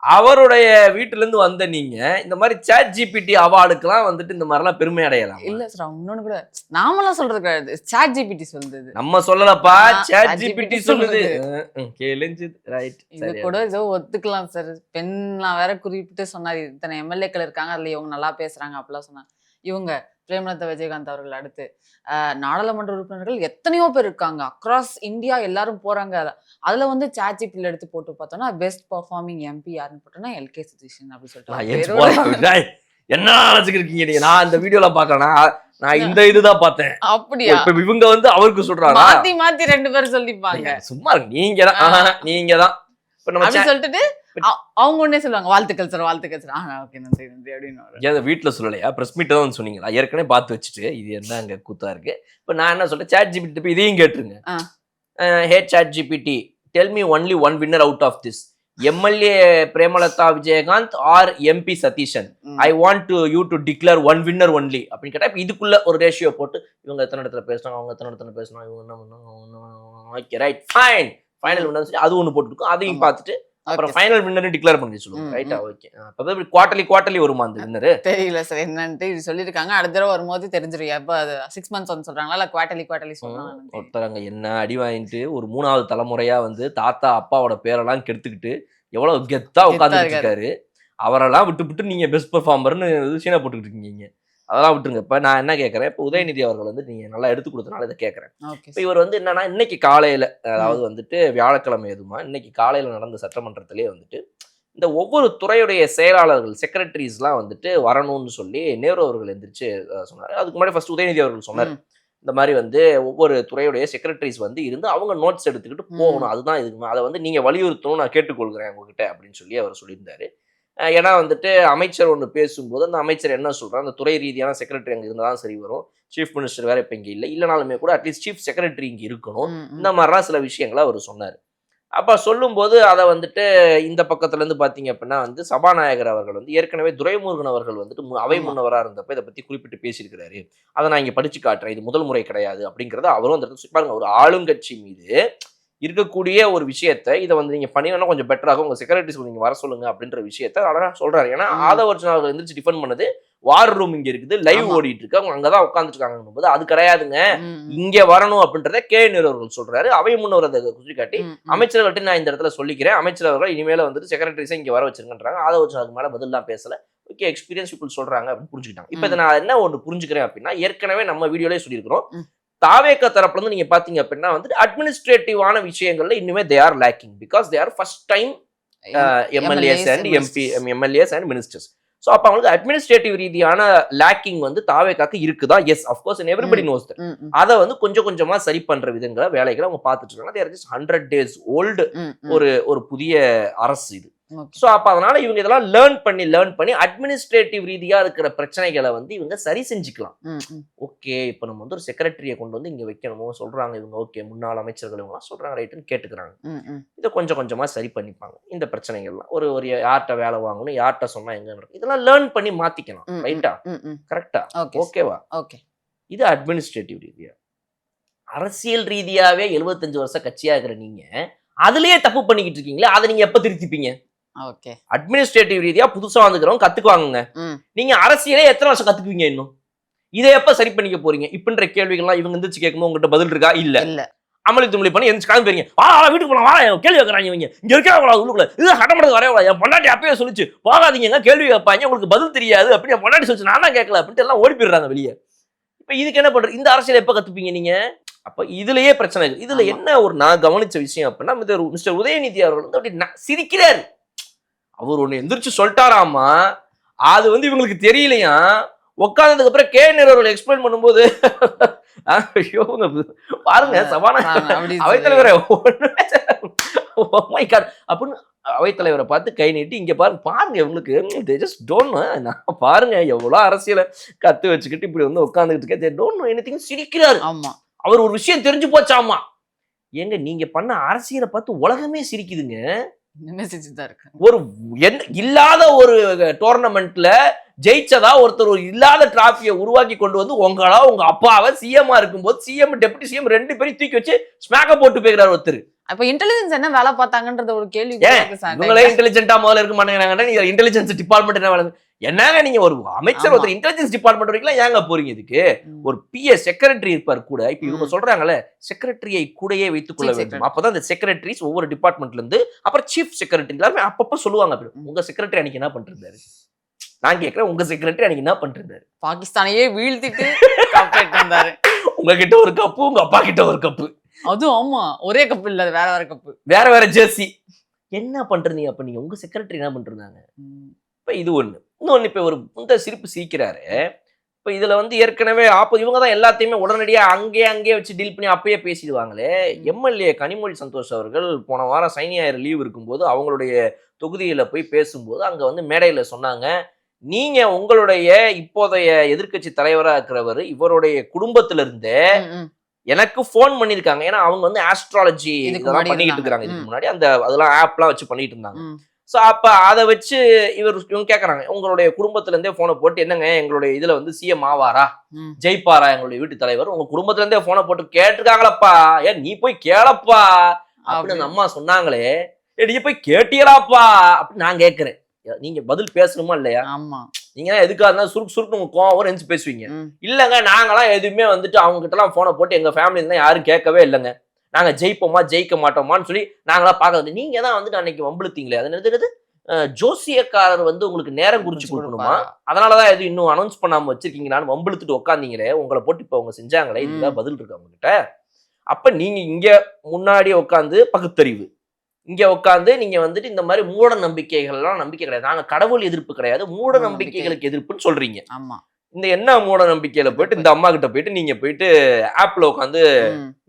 அவருடைய வீட்டுல இருந்து வந்த நீங்க இந்த மாதிரி சாட் ஜிபிடி அவார்டுக்கெல்லாம் வந்துட்டு இந்த மாதிரிலாம் பெருமை அடையலாம். இல்ல சார், இன்னொன்னு கூட நாமெல்லாம் சொல்றது கிடையாது, சாட் ஜிபிடி சொல்லுது, நம்ம சொல்லலப்பா, சாட் ஜிபிடி சொல்லுது. ரைட், இது கூட ஏதோ ஒத்துக்கலாம் சார். பெண்லாம் வேற குறிப்பிட்டு சொன்னாரு, இத்தனை எம்எல்ஏக்கள் இருக்காங்க, அதுல இவங்க நல்லா பேசுறாங்க அப்படிலாம் சொன்னாங்க. இவங்க பிரேமலதா விஜயகாந்த் அவர்கள் அடுத்து நாடாளுமன்ற உறுப்பினர்கள் எத்தனையோ பேர் இருக்காங்க, அக்ராஸ் இந்தியா எல்லாரும் போறாங்க. அதுல வந்து சாட் ஜிபிடில எடுத்து போட்டு பார்த்தோம்னா பெஸ்ட் பெர்ஃபார்மிங் எம்பி யாருன்னு போட்டோம்னா எல்கே சுதீஷன் அப்படின்னு சொல்லிட்டு. என்ன நினைச்சுக்கிருக்கீங்க நீங்க? நான் இந்த வீடியோல பாக்கறேன், நான் இந்த இதுதான் பார்த்தேன். அப்படியா? இப்ப இவங்க வந்து அவருக்கு சொல்றாங்க, மாத்தி 2 பேரும் சொல்லிப்பாங்க. சும்மா நீங்க தான் சொல்லிட்டு அவங்க ஒன்னே சொல்லுவாங்க, வாழ்த்துக்கள் சார், வாழ்த்துக்கள் சார். ஓகே, நன்றி நன்றி அப்படின்னு. வீட்டுல சொல்லலையா, பிரஸ் மீட் தான் சொன்னீங்களா? ஏற்கனவே பார்த்து வச்சுட்டு இது என்ன அங்க கூத்தா இருக்கு. இப்ப நான் என்ன சொல்றேன், சாட் ஜிபிடி இதையும் கேட்டுருங்க. Hey ChatGPT, tell me only one winner out of this. MLA Premalatha Vijayakanth or MP Satheesan, I want you to declare one winner only அப்படின்னு கேட்டா, இப்ப இதுக்குள்ள ஒரு ரேஷியோ போட்டு இவங்க எத்தனை இடத்துல பேசுறாங்க, அவங்க எத்தனை இடத்துல பேசுறாங்க, இவங்க என்ன பண்ணாங்க, okay right fine final winner சொல்லி அது ஒண்ணு போட்டுருக்கும். அதையும் பார்த்துட்டு அப்புறம் ஃபைனல் வின்னர் டிக்ளேர் பண்ணி சொல்லுவாங்க. ரைட்டா, ஓகே. அப்ப குவார்டர்லி வருமா அந்த வின்னர்? தெரியல சார் என்னன்ட்டு இது சொல்லிருக்காங்க. அடுத்த தடவை வரும்போது தெரிஞ்சிரும். எப்ப அது 6 months வந்து சொல்றாங்களா இல்ல குவார்டர்லி சொல்றாங்க. ஒருத்தரங்க என்ன அடி வாங்கிட்டு ஒரு 3வது தலைமுறையா வந்து தாத்தா அப்பாவோட பேரெல்லாம் கெடுத்துக்கிட்டு எவ்வளவு கெத்தா உட்காந்துட்டு இருக்காரு. அவரெல்லாம் விட்டு நீங்க பெஸ்ட் பெர்ஃபார்மர்னு சீனா போட்டுக்கிட்டு இருக்கீங்க. அதெல்லாம் விட்டுருங்க. இப்ப நான் என்ன கேட்கறேன், இப்ப உதயநிதி அவர்கள் வந்து நீங்க நல்லா எடுத்து கொடுத்தனால இதை கேட்கறேன். இப்ப இவர் வந்து என்னன்னா, இன்னைக்கு காலையில, அதாவது வந்துட்டு வியாழக்கிழமை எதுமா, இன்னைக்கு காலையில நடந்த சட்டமன்றத்திலேயே வந்துட்டு இந்த ஒவ்வொரு துறையுடைய செயலாளர்கள் செக்ரட்டரிஸ்லாம் வந்துட்டு வரணும்னு சொல்லி நேரு அவர்கள் எந்திரிச்சு சொன்னார். அதுக்கு முன்னாடி ஃபர்ஸ்ட் உதயநிதி அவர்கள் சொன்னார், இந்த மாதிரி வந்து ஒவ்வொரு துறையுடைய செக்ரட்டரிஸ் வந்து இருந்து அவங்க நோட்ஸ் எடுத்துக்கிட்டு போகணும், அதுதான் இதுக்கு அதை வந்து நீங்க வலியுறுத்தணும் நான் கேட்டுக்கொள்கிறேன் உங்ககிட்ட அப்படின்னு சொல்லி அவர் சொல்லியிருந்தாரு. ஏன்னா வந்துட்டு அமைச்சர் ஒன்று பேசும்போது அந்த அமைச்சர் என்ன சொல்றாரு, அந்த துறை ரீதியான செக்ரட்டரி அங்கே இருந்தால் தான் சரி வரும், சீஃப் மினிஸ்டர் வேற இப்போ இங்கே இல்லைனாலுமே கூட அட்லீஸ்ட் சீஃப் செக்ரட்டரி இங்கே இருக்கணும், இந்த மாதிரிலாம் சில விஷயங்களை அவர் சொன்னார். அப்போ சொல்லும்போது அதை வந்துட்டு இந்த பக்கத்துலேருந்து பார்த்தீங்க அப்படின்னா வந்து சபாநாயகர் அவர்கள் வந்து ஏற்கனவே துரைமுருகன் அவர்கள் வந்துட்டு அவை முன்னவராக இருந்தப்ப இதை பற்றி குறிப்பிட்டு பேசியிருக்கிறாரு. அதை நான் இங்கே படிச்சு காட்டுறேன், இது முதல் முறை கிடையாது அப்படிங்கிறத அவரும் அந்த இடத்துல பாருங்க. ஒரு ஆளுங்கட்சி மீது இருக்கக்கூடிய ஒரு விஷயத்த இதை வந்து நீங்க பண்ணினா கொஞ்சம் பெட்டராக உங்க செக்ரட்டரிஸ் நீங்க வர சொல்லுங்க அப்படின்ற விஷயத்த அழகா சொல்றாரு. ஏன்னா ஆதவர்ஜன் அவர்கள் எந்திரிச்சு டிஃபன் பண்ணது வார் ரூம் இங்க இருக்குது, லைவ் ஓடிட்டு இருக்கு, அவங்க அங்கதான் உட்காந்துட்டு இருக்காங்க போது அது கிடையாதுங்க, இங்க வரணும் அப்படின்றத நேரு அவர்கள் சொல்றாரு. அவை முன்னவர் அதை குறிச்சு காட்டி அமைச்சர்கள்ட்ட நான் இந்த இடத்துல சொல்லிக்கிறேன், அமைச்சர் அவர்கள் இனிமேல வந்துட்டு செக்ரட்டரிஸை இங்க வர வச்சிருக்கன்றாங்க. ஆதவர்ஜன் அதுக்கு மேல பதில் தான் பேசல. ஓகே, எக்ஸ்பீரியன்ஸ் பீப்புள் சொல்றாங்க அப்படின்னு புரிஞ்சுக்கிட்டாங்க. இப்ப இதை நான் என்ன ஒன்று புரிஞ்சுக்கிறேன் அப்படின்னா, ஏற்கனவே நம்ம வீடியோலயே சொல்லியிருக்கிறோம், தாவேக தரப்புல இருந்து நீங்க பாத்தீங்க அப்படின்னா வந்து அட்மினிஸ்ட்ரேட்டிவான விஷயங்கள்ல இன்னுமே they are lacking because they are first time MLAs and MLAs and ministers. So அப்போ அவங்களுக்கு அட்மினிஸ்ட்ரேட்டிவ் ரீதியான லேக்கிங் வந்து தாவேகாக்கு இருக்குதா? Yes, of course, everybody knows that. அதை வந்து கொஞ்சம் கொஞ்சமா சரி பண்ற விதங்களை வேலைகளை அவங்க பார்த்துட்டு இருக்காங்க. தேர் ஜஸ்ட் 100 days ஓல்டு ஒரு புதிய அரசு இது. ஸோ அப்போ அதனால இவங்க இதெல்லாம் லேர்ன் பண்ணி அட்மினிஸ்ட்ரேட்டிவ் ரீதியா இருக்கிற பிரச்சனைகளை வந்து இவங்க சரி செஞ்சுக்கலாம். ஓகே, இப்போ நம்ம வந்து ஒரு செக்ரட்டரியை கொண்டு வந்து இங்க வைக்கணுமோ சொல்றாங்க இவங்க, ஓகே முன்னாள் அமைச்சர்கள் இவங்கலாம் சொல்றாங்க ரைட்டுன்னு கேட்டுக்கிறாங்க. இதை கொஞ்சம் கொஞ்சமா சரி பண்ணிப்பாங்க இந்த பிரச்சனைகள்லாம். ஒரு யார்கிட்ட வேலை வாங்கணும், யார்கிட்ட சொன்னா எங்க நடக்கும், இதெல்லாம் லேர்ன் பண்ணி மாத்திக்கலாம். ரைட்டா, கரெக்டா, ஓகேவா? ஓகே, இது அட்மினிஸ்ட்ரேட்டிவ் ரீதியா. அரசியல் ரீதியாவே 75 வருஷம் கட்சியா இருக்கிற நீங்க அதுலயே தப்பு பண்ணிக்கிட்டு இருக்கீங்களே, அதை நீங்க எப்ப திருத்திப்பீங்க? ஓகே, அட்மினிஸ்ட்ரேட்டிவ் ரீதியா புதுசா வந்துக்கிறவங்க கத்துக்குவாங்க. நீங்க அரசியலே எத்தனை வருஷம் கத்துக்குவீங்க? இன்னும் இதை எப்ப சரி பண்ணிக்க போறீங்க? இப்பன்ற கேள்விகள்லாம் இவங்க எந்திரிச்சு கேட்கும்போது உங்ககிட்ட பதில் இருக்கா? இல்ல. அமளி துமளி பண்ணி எந்திரிச்சு கிளம்பி போறீங்க. வீட்டுக்கு போலாம், வா கேள்வி வைக்கிறாங்க இவங்க, இங்க இருக்கா உள்ளுக்குள்ள இது சட்டமன்றத்துக்கு வரவே, என் பொண்டாட்டி அப்பயே சொல்லிச்சு போகாதீங்க கேள்வி வைப்பாங்க, உங்களுக்கு பதில் தெரியாது அப்படின்னு என் பொண்டாட்டி சொல்லிச்சு, நான் தான் கேட்கல அப்படின்ட்டு எல்லாம் ஓடி போயிடுறாங்க வெளியே. இப்ப இதுக்கு என்ன பண்றது? இந்த அரசியல் எப்ப கத்துப்பீங்க நீங்க? அப்ப இதுலயே பிரச்சனை இருக்கு. இதுல என்ன ஒரு நான் கவனிச்ச விஷயம் அப்படின்னா, மிஸ்டர் உதயநிதி அவர்கள் வந்து அப்படி சிரிக்கிறாரு. அவர் ஒண்ணு எந்திரிச்சு சொல்லிட்டாராமா, அது வந்து இவங்களுக்கு தெரியலையா. உட்கார்ந்ததுக்கு அப்புறம் நேரு அவர்கள் எக்ஸ்பிளைன் பண்ணும்போது பாருங்க சபாநாயகர் அவைத்தலைவரை அப்படின்னு அவைத்தலைவரை பார்த்து கை நீட்டி இங்க பாருங்க இவங்களுக்கு பாருங்க எவ்வளவு அரசியலை கத்து வச்சுக்கிட்டு இப்படி வந்து உட்கார்ந்துகிட்டு சிரிக்கிறாரு. அவர் ஒரு விஷயம் தெரிஞ்சு போச்சாமா. ஏங்க நீங்க பண்ண அரசியலை பார்த்து உலகமே சிரிக்குதுங்க. ஒரு இல்லாத ஒரு டோர்னமெண்ட்ல ஜெயிச்சதா ஒருத்தர் ஒரு இல்லாத டிராபியை உருவாக்கி கொண்டு வந்து உங்களா உங்க அப்பாவை சிஎம்மா இருக்கும்போது சிஎம் டெப்டி சிஎம் 2 பேரும் தூக்கி வச்சு ஸ்மாக்க போட்டு போகிறார் ஒருத்தர். அப்ப இன்டெலிஜென்ஸ் என்ன வேலை பார்த்தாங்கன்றது ஒரு கேள்வி. உங்களே இன்டெலிஜென்ட்டா முதல்ல இருக்க மாட்டேங்கிறாங்க. இன்டெலிஜென்ஸ் டிபார்ட்மெண்ட் என்ன வேலை? என்னங்க நீங்க ஒரு அமைச்சர் ஒருத்தர் இன்டெலிஜென்ஸ் டிபார்ட்மெண்ட் வரைக்கும் ஏங்க போறீங்க? இதுக்கு ஒரு பிஎஸ் செக்ரட்டரி இருப்பார் கூட. இப்ப இவங்க சொல்றாங்கல்ல செக்ரட்டரியை கூடயே வைத்துக் கொள்ள வேண்டும். அப்பதான் இந்த செக்ரட்டரிஸ் ஒவ்வொரு டிபார்ட்மெண்ட்ல இருந்து அப்புறம் சீஃப் செக்ரட்டரி எல்லாருமே அப்பப்ப சொல்லுவாங்க, உங்க செக்ரட்டரி அன்னைக்கு என்ன பண்றாரு? நான் கேட்கிறேன், உங்க செக்ரட்டரி அன்னைக்கு என்ன பண்றாரு? பாகிஸ்தானையே வீழ்த்திட்டு வந்தாரு. உங்ககிட்ட ஒரு கப்பு, உங்க அப்பா கிட்ட ஒரு கப்பு. அதுவும் ஆமா, ஒரே கப்பு இல்ல, வேற வேற கப்பு, வேற ஜெர்சி. என்ன பண்றீங்க? அப்ப நீங்க உங்க செக்ரட்டரி என்ன பண்றாங்க? இப்ப இது ஒண்ணு. இன்னொன்னு, இப்ப ஒரு இந்த சிரிப்பு சீக்கிறாரு. இப்ப இதுல வந்து ஏற்கனவே இவங்க தான் எல்லாத்தையுமே உடனடியா அங்கே வச்சு டீல் பண்ணி அப்பயே பேசிடுவாங்களே. எம்எல்ஏ கனிமொழி சந்தோஷ் அவர்கள் போன வாரம் சனி ஞாயிறு லீவ் இருக்கும்போது அவங்களுடைய தொகுதியில போய் பேசும்போது அங்க வந்து மேடையில சொன்னாங்க, நீங்க உங்களுடைய இப்போதைய எதிர்க்கட்சி தலைவரா இருக்கிறவர் இவருடைய குடும்பத்திலிருந்தே எனக்கு ஃபோன் பண்ணியிருக்காங்க. ஏன்னா அவங்க வந்து ஆஸ்ட்ராலஜி இதுக்கு இதெல்லாம் முன்னாடி பண்ணிட்டு இருந்தாங்க. இருக்காங்க. இதுக்கு முன்னாடி அந்த அதெல்லாம் ஆப்லாம் வச்சு பண்ணிட்டு இருந்தாங்க. ம். ஸோ அப்ப அதை வச்சு இவங்க கேட்கறாங்க, உங்களுடைய குடும்பத்துல இருந்தே போனை போட்டு, என்னங்க எங்களுடைய இதுல வந்து சிஎம் ஆவாரா, ம். ஜெயிப்பாரா எங்களுடைய வீட்டு தலைவர், உங்க குடும்பத்துல இருந்தே போனை போட்டு கேட்டிருக்காங்களப்பா, ஏன் நீ போய் கேளப்பா அப்படின்னு அந்த அம்மா சொன்னாங்களே, நீ போய் கேட்டீங்களாப்பா அப்படின்னு நான் கேட்கிறேன். நீங்க பதில் பேசணுமா இல்லையா? ஆமா. நீங்க தான் எதுக்காக இருந்தாலும் சுருக்கு சுருக்கு உங்க கோவம் வரும் எந்திரிச்சு பேசுவீங்க. ம். இல்லங்க நாங்களாம் எதுவுமே வந்துட்டு அவங்க கிட்ட எல்லாம் போனை போட்டு எங்க ஃபேமிலி இருந்தா யாரும் கேட்கவே இல்லைங்க, நாங்க ஜெயிப்போமா ஜெயிக்க மாட்டோமான்னு சொல்லி நாங்களா பாக்குறது. நீங்க தான் வந்துட்டு அன்னைக்கு வம்பிழுத்தீங்களே, அது என்னது ஜோசியக்காரர் வந்து உங்களுக்கு நேரம் குறிச்சு கொடுக்கணுமா, அதனாலதான் எதுவும் இன்னும் அனௌன்ஸ் பண்ணாம வச்சிருக்கீங்களான்னு வம்பிழுத்துட்டு உட்காந்தீங்களே, உங்களை போட்டு இப்ப அவங்க செஞ்சாங்களே, இதுதான் பதில் இருக்கு அவங்க கிட்ட. அப்ப நீங்க இங்க முன்னாடி உட்காந்து பகுத்தறிவு, இங்க உட்காந்து நீங்க வந்துட்டு இந்த மாதிரி மூட நம்பிக்கைகள் எல்லாம் நம்பிக்கை கிடையாது, நாங்க கடவுள் எதிர்ப்பு கிடையாது, மூட நம்பிக்கைகளுக்கு எதிர்ப்புன்னு சொல்றீங்க. ஆமா. இந்த என்ன மூட நம்பிக்கையில போயிட்டு இந்த அம்மா கிட்ட போயிட்டு நீங்க போயிட்டு ஆப்ல உட்காந்து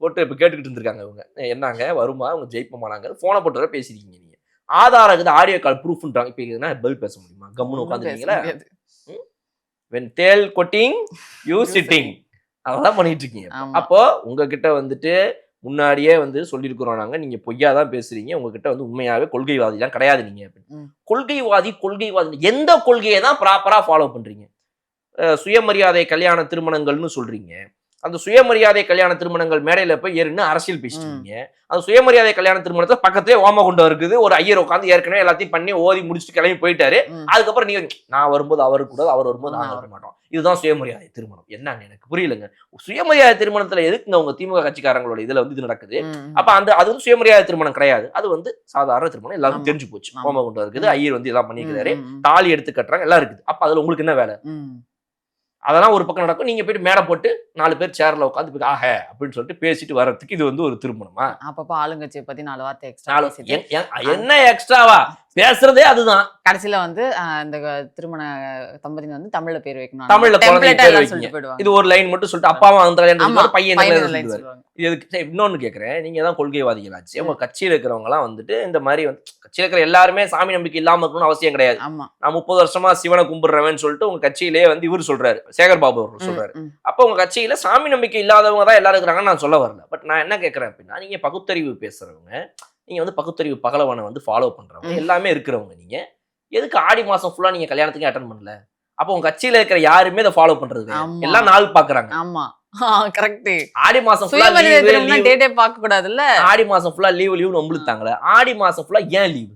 போட்டு இப்ப கேட்டுக்கிட்டு இருந்திருக்காங்க இவங்க, என்னங்க வருமா அவங்க ஜெயிப்போமானாங்க, போனை போட்டு வர பேசிருக்கீங்க, நீங்க ஆதாரம் இருக்குது, ஆடியோ கால் ப்ரூஃப்ன்றாங்க. இப்ப இதுனா பதில் பேச முடியுமா? கம்முன்னு உட்காந்துருக்கீங்களா? when tail quoting you sitting அதெல்லாம் பண்ணிட்டு இருக்கீங்க. அப்போ உங்ககிட்ட வந்துட்டு முன்னாடியே வந்து சொல்லியிருக்கிறோம் நாங்க, நீங்க பொய்யாதான் பேசுறீங்க, உங்ககிட்ட வந்து உண்மையாவே கொள்கைவாதி எல்லாம் கிடையாது. நீங்க கொள்கைவாதி எந்த கொள்கையை தான் ப்ராப்பரா ஃபாலோ பண்றீங்க? சுயமரியாதை கல்யாண திருமணங்கள்னு சொல்றீங்க, அந்த சுயமரியாதை கல்யாண திருமணங்கள் மேடையில போய் ஏறுன்னு அரசியல் பேசிட்டீங்க. அந்த சுயமரியாதை கல்யாண திருமணத்தை பக்கத்திலே ஓமகுண்டம் இருக்குது, ஒரு ஐயர் உட்காந்து ஏற்கனவே எல்லாத்தையும் பண்ணி ஓதி முடிச்சுட்டு கிளம்பி போயிட்டாரு. அதுக்கப்புறம் நீங்க நான் வரும்போது அவர் கூடாது, அவர் வரும்போது நான் வர மாட்டோம், இதுதான் சுயமரியாதை திருமணம். என்னங்க எனக்கு புரியலங்க. சுயமரியாதை திருமணத்துல எதுக்குங்க உங்க திமுக கட்சிக்காரங்களோட இதுல வந்து இது நடக்குது? அப்ப அது வந்து சுயமரியாதை திருமணம் கிடையாது, அது வந்து சாதாரண திருமணம், எல்லாருக்கும் தெரிஞ்சு போச்சு. ஓமகுண்டம் இருக்குது, ஐயர் வந்து எல்லாம் பண்ணிக்கிறாரு, தாலி எடுத்து கட்டுறாங்க, எல்லாம் இருக்குது. அப்ப அதுல உங்களுக்கு என்ன வேலை? அதெல்லாம் ஒரு பக்கம் நடக்கும், நீங்க போயிட்டு மேடை போட்டு 4 பேர் சேர்ல உட்காந்து போய் ஆஹ அப்படின்னு சொல்லிட்டு பேசிட்டு வர்றதுக்கு இது வந்து ஒரு திருமணமா? அப்பப்ப ஆளுங்கட்சியை பத்தி 4 வார்த்தை எக்ஸ்ட்ரா என்ன எக்ஸ்ட்ராவா பேசுறதே? அதுதான் கடைசியில வந்து இந்த திருமண தம்பதிங்க வந்து தமிழ்ல பேர் வைக்கணும், தமிழ்ல குழந்தை பேர் வைக்கீங்க. போயிடுவாங்க. இது ஒரு லைன் மட்டும் சொல்லிட்டு அப்பாவும் அந்த பையன் சொல்லுவாங்க. இதுக்கு இன்னொன்னு கேக்குறேன், நீங்க தான் கொள்கைவாதிகளாச்சு, உங்க கட்சியில இருக்கிறவங்க எல்லாம் வந்துட்டு இந்த மாதிரி வந்து கட்சியில இருக்கிற எல்லாருமே சாமி நம்பிக்கை இல்லாம இருக்கணும்னு அவசியம் கிடையாது. நான் 30 வருஷமா சிவனை கும்பிடுறவன்னு சொல்லிட்டு உங்க கட்சியிலேயே வந்து இவர் சொல்றாரு, சேகர் பாபு அவர்கள் சொல்றாரு. அப்ப உங்க கட்சியில சாமி நம்பிக்கை இல்லாதவங்க தான் எல்லாரும் இருக்கிறாங்கன்னு நான் சொல்ல வரல. பட் நான் என்ன கேட்கறேன் அப்படின்னா, நீங்க பகுத்தறிவு பேசுறவங்க, நீங்க வந்து பகுத்தறிவு பகலவனை வந்து ஃபாலோ பண்றவங்க எல்லாமே இருக்கிறவங்க, நீங்க எதுக்கு ஆடி மாசம் ஃபுல்லா நீங்க கல்யாணத்துக்கு அட்டென்ட் பண்ணல? அப்ப உங்க கட்சியில இருக்கிற யாருமே இதை ஃபாலோ பண்றது எல்லாம் நாள் பாக்குறாங்க. ஆமா கரெக்ட். ஆடி மாசம் டேட்டே பார்க்க கூடாதுல்ல, ஆடி மாசம் ஃபுல்லா லீவுன்னு நம்பளுத்தாங்களே, ஆடி மாசம் ஃபுல்லா ஏன் லீவு?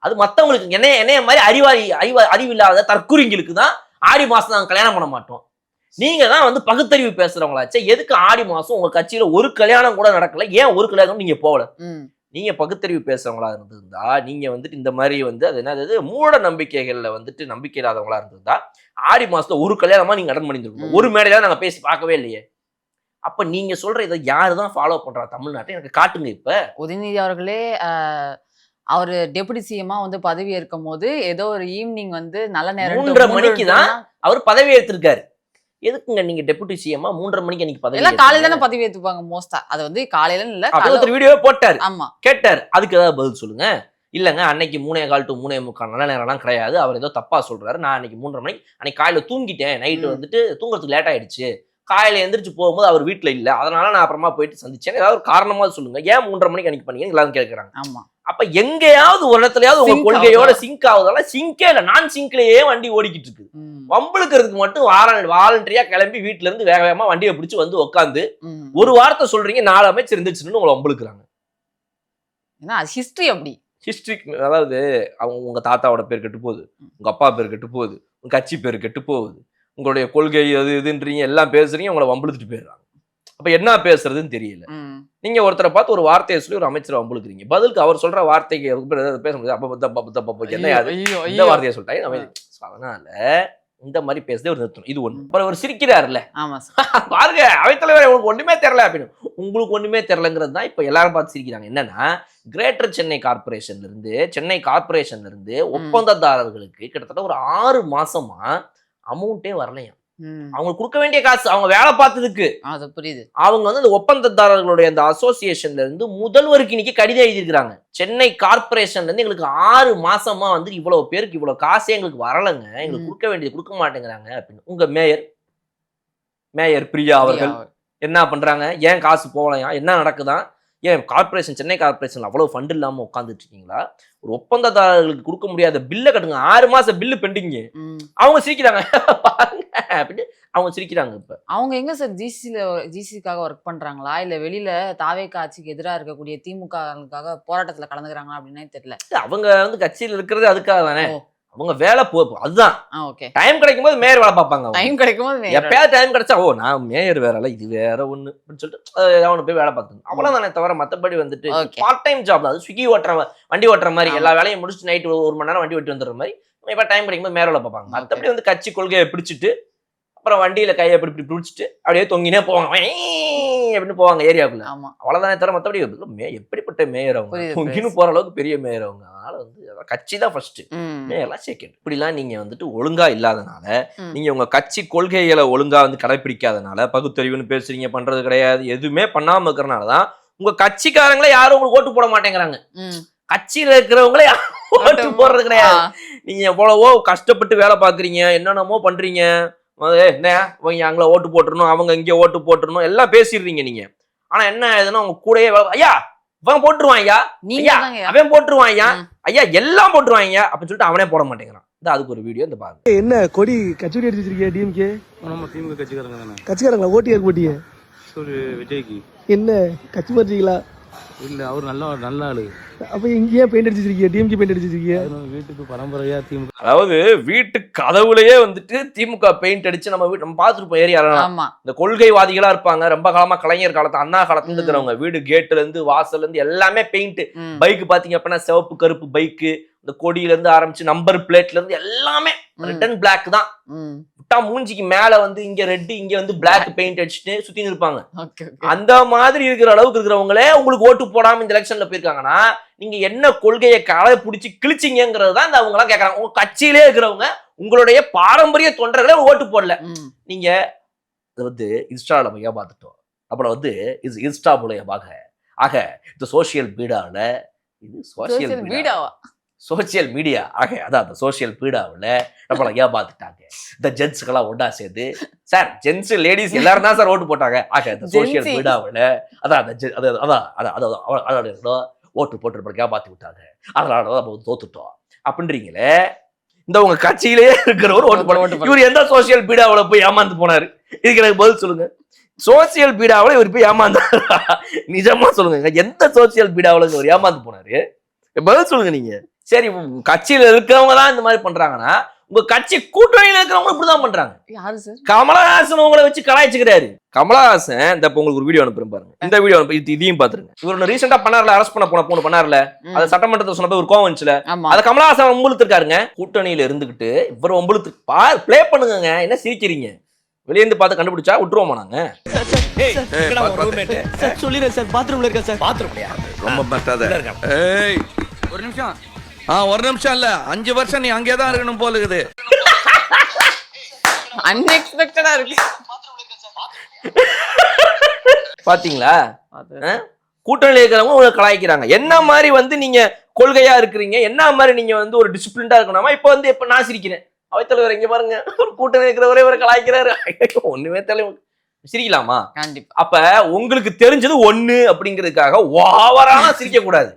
அது மத்தவங்களுக்கு என்னைய மாதிரி அறிவில்லாத தற்குறிங்களுக்கு தான் ஆடி மாசம் நாங்க கல்யாணம் பண்ண மாட்டோம். நீங்க தான் வந்து பகுத்தறிவு பேசுறவங்களாச்சே, எதுக்கு ஆடி மாசம் உங்க கட்சியில ஒரு கல்யாணம் கூட நடக்கல, ஏன் ஒரு கல்யாணம் நீங்க போகல? நீங்க பகுத்தறிவு பேசுறவங்களா இருந்திருந்தா, நீங்க வந்துட்டு இந்த மாதிரி வந்து அது என்னது மூட நம்பிக்கைகள்ல வந்துட்டு நம்பிக்கை இல்லாதவங்களா இருந்திருந்தா, ஆடி மாசத்துல ஒரு கல்யாணமா நீங்க அட்டன் பண்ணிருக்கணும், ஒரு மேடையில நாங்க பேசி பார்க்கவே இல்லையே. அப்ப நீங்க சொல்ற இதை யாருதான் ஃபாலோ பண்றா தமிழ்நாட்டை எனக்கு காட்டுங்க. இப்ப உதயநிதி அவர்களே அவரு டெபுட்டி சிஎம்மா வந்து பதவி ஏற்கும் போது ஏதோ ஒரு ஈவினிங் வந்து நல்ல நேரம் 3:30 மணிக்கு தான் அவர் பதவி ஏற்றிருக்காரு. எதுக்குங்க நீங்க டெபுட்டி சிஎம்மா 3:30 மணிக்கு அன்னைக்கு பதவி? எல்லாம் காலையில தானே பதவி ஏத்துப்பாங்க மோஸ்டா, அது வந்து காலையில இல்ல, ஒருத்தர் வீடியோவே போட்டாரு. ஆமா கேட்டாரு, அதுக்கு ஏதாவது பதில் சொல்லுங்க. இல்லங்க அன்னைக்கு 3:15 to 3:45 நல்ல நேரம்லாம் கிடையாது, அவர் ஏதோ தப்பா சொல்றாரு, நான் அன்னைக்கு 3:30 மணிக்கு அன்னைக்கு காலையில தூங்கிட்டேன், நைட்டு வந்துட்டு தூங்குறதுக்கு லேட் ஆயிடுச்சு, காலையில எந்திரிச்சு போகும்போது அவர் வீட்டுல இல்ல, அதனால நான் அப்புறமா போயிட்டு சந்திச்சேன், ஏதாவது ஒரு காரணமா சொல்லுங்க, ஏன் 3:30 மணிக்கு அன்னைக்கு பண்ணீங்க எல்லாரும் கேட்கறாங்க. ஆமா. அப்ப எங்கேயாவது ஒரு இடத்துலயாவது உங்க கொள்கையோட சிங்க் ஆகுதால? சிங்கே இல்ல, நான் சிங்க்லயே வண்டி ஓடிக்கிட்டு இருக்கு. வம்பளுக்கிறதுக்கு மட்டும் வாலண்டரியா கிளம்பி வீட்டுல இருந்து வேக வேகமா வண்டியை பிடிச்சு வந்து உட்காந்து ஒரு வார்த்தை சொல்றீங்க, 4 அமைச்சர் இருந்துச்சுன்னு உங்களை வம்பளுக்குறாங்க. ஹிஸ்டரி அப்படி ஹிஸ்டரி, அதாவது அவங்க உங்க தாத்தாவோட பேர் கெட்டு போகுது, உங்க அப்பா பேர் கெட்டு போகுது, உங்க கட்சி பேர் கெட்டு போகுது, உங்களுடைய கொள்கை அது இதுன்றீங்க, எல்லாம் பேசுறீங்க, உங்களை வம்பளுத்துட்டு போயிடுறாங்க. அப்ப என்ன பேசுறதுன்னு தெரியல. நீங்க ஒருத்தரை பார்த்து ஒரு வார்த்தையை சொல்லி ஒரு அமைச்சரை வம்பளுக்குறீங்க, பதிலுக்கு அவர் சொல்ற வார்த்தைக்கு பேச முடியாது. அப்ப என்ன இந்த வார்த்தையை சொல்லிட்டாங்க. அதனால இந்த மாதிரி பேசுறதே ஒரு நிறுத்தணும், இது ஒண்ணு. அப்புறம் அவர் சிரிக்கிறாருல்ல, பாருங்க அவைத்தலைவர் உங்களுக்கு ஒண்ணுமே தெரியல அப்படின்னு. உங்களுக்கு ஒண்ணுமே தெரியலங்கிறது தான் இப்ப எல்லாரும் பார்த்து சிரிக்கிறாங்க. என்னன்னா, கிரேட்டர் சென்னை கார்பரேஷன்ல இருந்து ஒப்பந்ததாரர்களுக்கு கிட்டத்தட்ட ஒரு 6 மாசமா அமௌண்டே வரலையா. அவங்களுக்கு கொடுக்க வேண்டிய காசு அவங்க வேலை பார்த்ததுக்கு. அது புரியுது. அவங்க வந்து அந்த ஒப்பந்ததாரர்களுடைய அந்த அசோசியேஷன்ல இருந்து முதல்வருக்கு இன்னைக்கு கடிதம் எழுதியிருக்கிறாங்க. சென்னை கார்பரேஷன்ல இருந்து எங்களுக்கு 6 மாசமா வந்து இவ்வளவு பேருக்கு இவ்வளவு காசே எங்களுக்கு வரலங்க, எங்களுக்கு கொடுக்க வேண்டியது கொடுக்க மாட்டேங்கிறாங்க அப்படின்னு. உங்க மேயர் பிரியா அவர்கள் என்ன பண்றாங்க, ஏன் காசு போகலையா, என்ன நடக்குதான், ஏன் கார்பரேஷன் சென்னை கார்பரேஷன் அவ்வளவு ஃபண்ட் இல்லாம உட்காந்துட்டு இருக்கீங்களா, ஒரு ஒப்பந்ததாரர்களுக்கு கொடுக்க முடியாத பில்லை கட்டுங்க, 6 மாசம் பில்லு பெண்டிங்க, அவங்க சிரிக்கிறாங்க அப்படின்னு அவங்க சிரிக்கிறாங்க. இப்ப அவங்க எங்க சார் ஜிசிக்காக ஒர்க் பண்றாங்களா இல்ல வெளியில தாவேகா ஆட்சிக்கு எதிராக இருக்கக்கூடிய திமுகவுக்காக போராட்டத்துல கலந்துக்கிறாங்களா அப்படின்னே தெரியல. அவங்க வந்து கட்சியில் இருக்கிறது அதுக்காக தானே, அவங்க வேலை அதுதான். டைம் கிடைக்கும் போது மேயர் வேலை பார்ப்பாங்க. டைம் கிடைக்கும் போது எப்பயாவது டைம் கிடைச்சா ஓ நான் மேயர் வேறல இது வேற ஒண்ணு அப்படின்னு சொல்லிட்டு அவனை போய் வேலை பார்த்துங்க, அவ்வளவுதானே தவிர மத்தபடி வந்துட்டு பார்ட் டைம் ஜாப் அது ஸ்விக்கி வண்டி ஓட்டுற மாதிரி எல்லா வேலையும் முடிச்சுட்டு நைட்டு 1 மணி நேரம் வண்டி ஓட்டி வந்துடுற மாதிரி இப்ப டைம் கிடைக்கும் போது மேயர் வேலை பார்ப்பாங்க. மத்தபடி வந்து கட்சி கொள்கையை பிடிச்சிட்டு அப்புறம் வண்டியில கையை இப்படி பிடிச்சிட்டு அப்படியே தொங்கினே போவாங்க அப்படின்னு போவாங்க ஏரியாவுக்குள்ள. அவ்வளவுதானே தவிர மத்தபடி எப்படிப்பட்ட மேயர் அவங்க தொங்கின்னு போற அளவுக்கு பெரிய மேயர் அவங்க. அதனால வந்து கட்சி தான் ஃபர்ஸ்ட், மேயர்லாம் செகண்ட். இப்படிலாம் நீங்க வந்துட்டு ஒழுங்கா இல்லாதனால, நீங்க உங்க கட்சி கொள்கைகளை ஒழுங்கா வந்து கடைபிடிக்காதனால, பகுத்தறிவுன்னு பேசுறீங்க, பண்றது கிடையாது, எதுவுமே பண்ணாம இருக்கிறனாலதான் உங்க கட்சிக்காரங்களே யாரும் உங்களுக்கு ஓட்டு போட மாட்டேங்கிறாங்க. கட்சியில இருக்கிறவங்களே ஓட்டு போடுறது கிடையாது. நீங்க எவ்வளவோ கஷ்டப்பட்டு வேலை பாக்குறீங்க, என்னென்னமோ பண்றீங்க, என்ன இவங்க அங்கே ஓட்டு போட்டுருணும், அவங்க இங்கே ஓட்டு போட்டுருணும் எல்லாம் பேசிடுறீங்க நீங்க. ஆனா என்ன ஆகுதுன்னா உங்க கூடயே ஐயா இவன் போட்டுருவான், ஐயா அவன் போட்டுருவான், ஐயா ஐயா எல்லாம் போட்டுருவாங்க அப்படின்னு சொல்லிட்டு அவனே போட மாட்டேங்கிறான். அதுக்கு ஒரு வீடியோ இந்த பாருங்க. என்ன கொடி கட்சி கொடி அடிச்சு வச்சிருக்கியா டிஎம்கே? நம்ம திமுக கட்சிக்காரங்க தானே. கட்சிக்காரங்களா ஓட்டு யாருக்கு போட்டிய? விஜய்க்கு. என்ன கட்சி மாறிட்டீங்களா? இல்ல அவர் நல்ல ஆளு. அப்ப இங்கேயே பெயிண்ட் அடிச்சிருக்கீங்க, டிஎம்கே பெயிண்ட் அடிச்சிருக்கீங்க? வீட்டுக்கு பரம்பரையா திமுக, அதாவது வீட்டு கதவுலயே வந்துட்டு திமுக பெயிண்ட் அடிச்சு நம்ம பாத்துருப்போம் ஏரியால. இந்த கொள்கைவாதிகளா இருப்பாங்க, ரொம்ப காலமா கலைஞர் காலத்து அண்ணா காலத்துல இருக்கிறவங்க வீடு கேட்டுல இருந்து வாசல்ல இருந்து எல்லாமே பெயிண்ட். பைக் பாத்தீங்க அப்படின்னா சிவப்பு கருப்பு பைக்கு, இந்த கொடியில இருந்து ஆரம்பிச்சு நம்பர் பிளேட்ல இருந்து எல்லாமே ரிட்டன் பிளாக் தான். விட்டா மூஞ்சிக்கு மேல வந்து இங்க ரெட் இங்க வந்து பிளாக் பெயிண்ட் அடிச்சுட்டு சுத்தி இருப்பாங்க. அந்த மாதிரி இருக்கிற அளவுக்கு இருக்கிறவங்களே உங்களுக்கு ஓட்டு போடாம இந்த எலெக்ஷன்ல போயிருக்காங்கன்னா நீங்க என்ன கொள்கையை களை பிடிச்சி கிழிச்சிங்கிறது தான் இந்த அவங்க எல்லாம் கேட்கறாங்க. உங்க கட்சியிலே இருக்கிறவங்க உங்களுடைய பாரம்பரிய தொண்டர்களே ஓட்டு போடல. நீங்க வந்து இன்ஸ்டால மையா பார்த்துட்டோம், அப்புறம் வந்து இன்ஸ்டா மூலயமாக ஆக இந்த சோசியல் மீடியாவில் இது சோசியல் மீடியா ஆக அதான் அந்த சோசியல் மீடியாவில் நம்மளை ஏமாத்துட்டாங்க. இந்த ஜென்ஸுக்கெல்லாம் ஒன்றா சேர்ந்து சார் ஜென்ஸ் லேடிஸ் எல்லாரும் தான் சார் ஓட்டு போட்டாங்க. ஆக இந்த சோசியல் மீடியாவில் அதான் ஓட்டு போட்டு ஏமாத்தி விட்டாங்க, அதனால நம்ம தோத்துட்டோம் அப்படின்றீங்களே. இந்த உங்க கட்சியிலேயே இருக்கிறவர் ஓட்டு போட இவர் எந்த சோசியல் மீடியாவில் போய் ஏமாந்து போனாரு? இதுக்கு எனக்கு பதில் சொல்லுங்க. சோசியல் மீடியாவில் இவர் போய் ஏமாந்தாரா? நிஜமா சொல்லுங்க, எந்த சோசியல் மீடியாவில் இவர் ஏமாந்து போனாரு? பதில் சொல்லுங்க நீங்க. சரி கட்சியில இருக்கிறவங்க தான் இந்த மாதிரி பண்றாங்கன்னா உங்க கட்சி கூட்டணியில இருக்கிறவங்க இப்படிதான் பண்றாங்க. கமலஹாசன் உங்களை வச்சு கலாய்ச்சிக்கிறாரு. கமலஹாசன் இந்த உங்களுக்கு ஒரு வீடியோ அனுப்புறேன் பாருங்க, இந்த வீடியோ இதையும் பாத்துருங்க. இவர் ரீசெண்டா பண்ணார்ல, அரெஸ்ட் பண்ண போன பண்ணார்ல, அதை சட்டமன்றத்தில் சொன்னப்ப ஒரு கோவம் வந்துச்சுல, அதை கமலஹாசன் ஒம்புழுத்து இருக்காருங்க. கூட்டணியில இருந்துகிட்டு இவர் ஒம்புழுத்து பிளே பண்ணுங்க, என்ன சிரிக்கிறீங்க? வெளியே இருந்து பார்த்து கண்டுபிடிச்சா விட்டுருவோமா நாங்க? சொல்லிடுறேன் சார், பாத்ரூம்ல இருக்கேன் சார். பாத்ரூம்லயா? ரொம்ப பத்தாத. ஏய் ஒரு நிமிஷம். ஒரு நிமிஷம் இல்ல, 5 வருஷம் நீ அங்கே தான் இருக்கணும் போல இருக்குது. அன்எக்ஸ்பெக்டடா இருக்கு. பாத்தீங்களா? கூட்டணியில் இருக்கிறவங்க உங்களை கலாய்க்கிறாங்க. என்ன மாதிரி வந்து நீங்க கொள்கையா இருக்கிறீங்க, என்ன மாதிரி நீங்க வந்து ஒரு டிசிப்ளின்டா இருக்கணுமா? இப்ப வந்து இப்ப நான் சிரிக்கிறேன், அவைத்தலைவர் இங்க பாருங்க, ஒரு கூட்டணி இருக்கிறவரே ஒரு கலாய்க்கிறாரு, ஒண்ணுமே தெரியல, சிரிக்கலாமா? அப்ப உங்களுக்கு தெரிஞ்சது ஒண்ணு அப்படிங்கிறதுக்காக ஓவரான சிரிக்க கூடாது.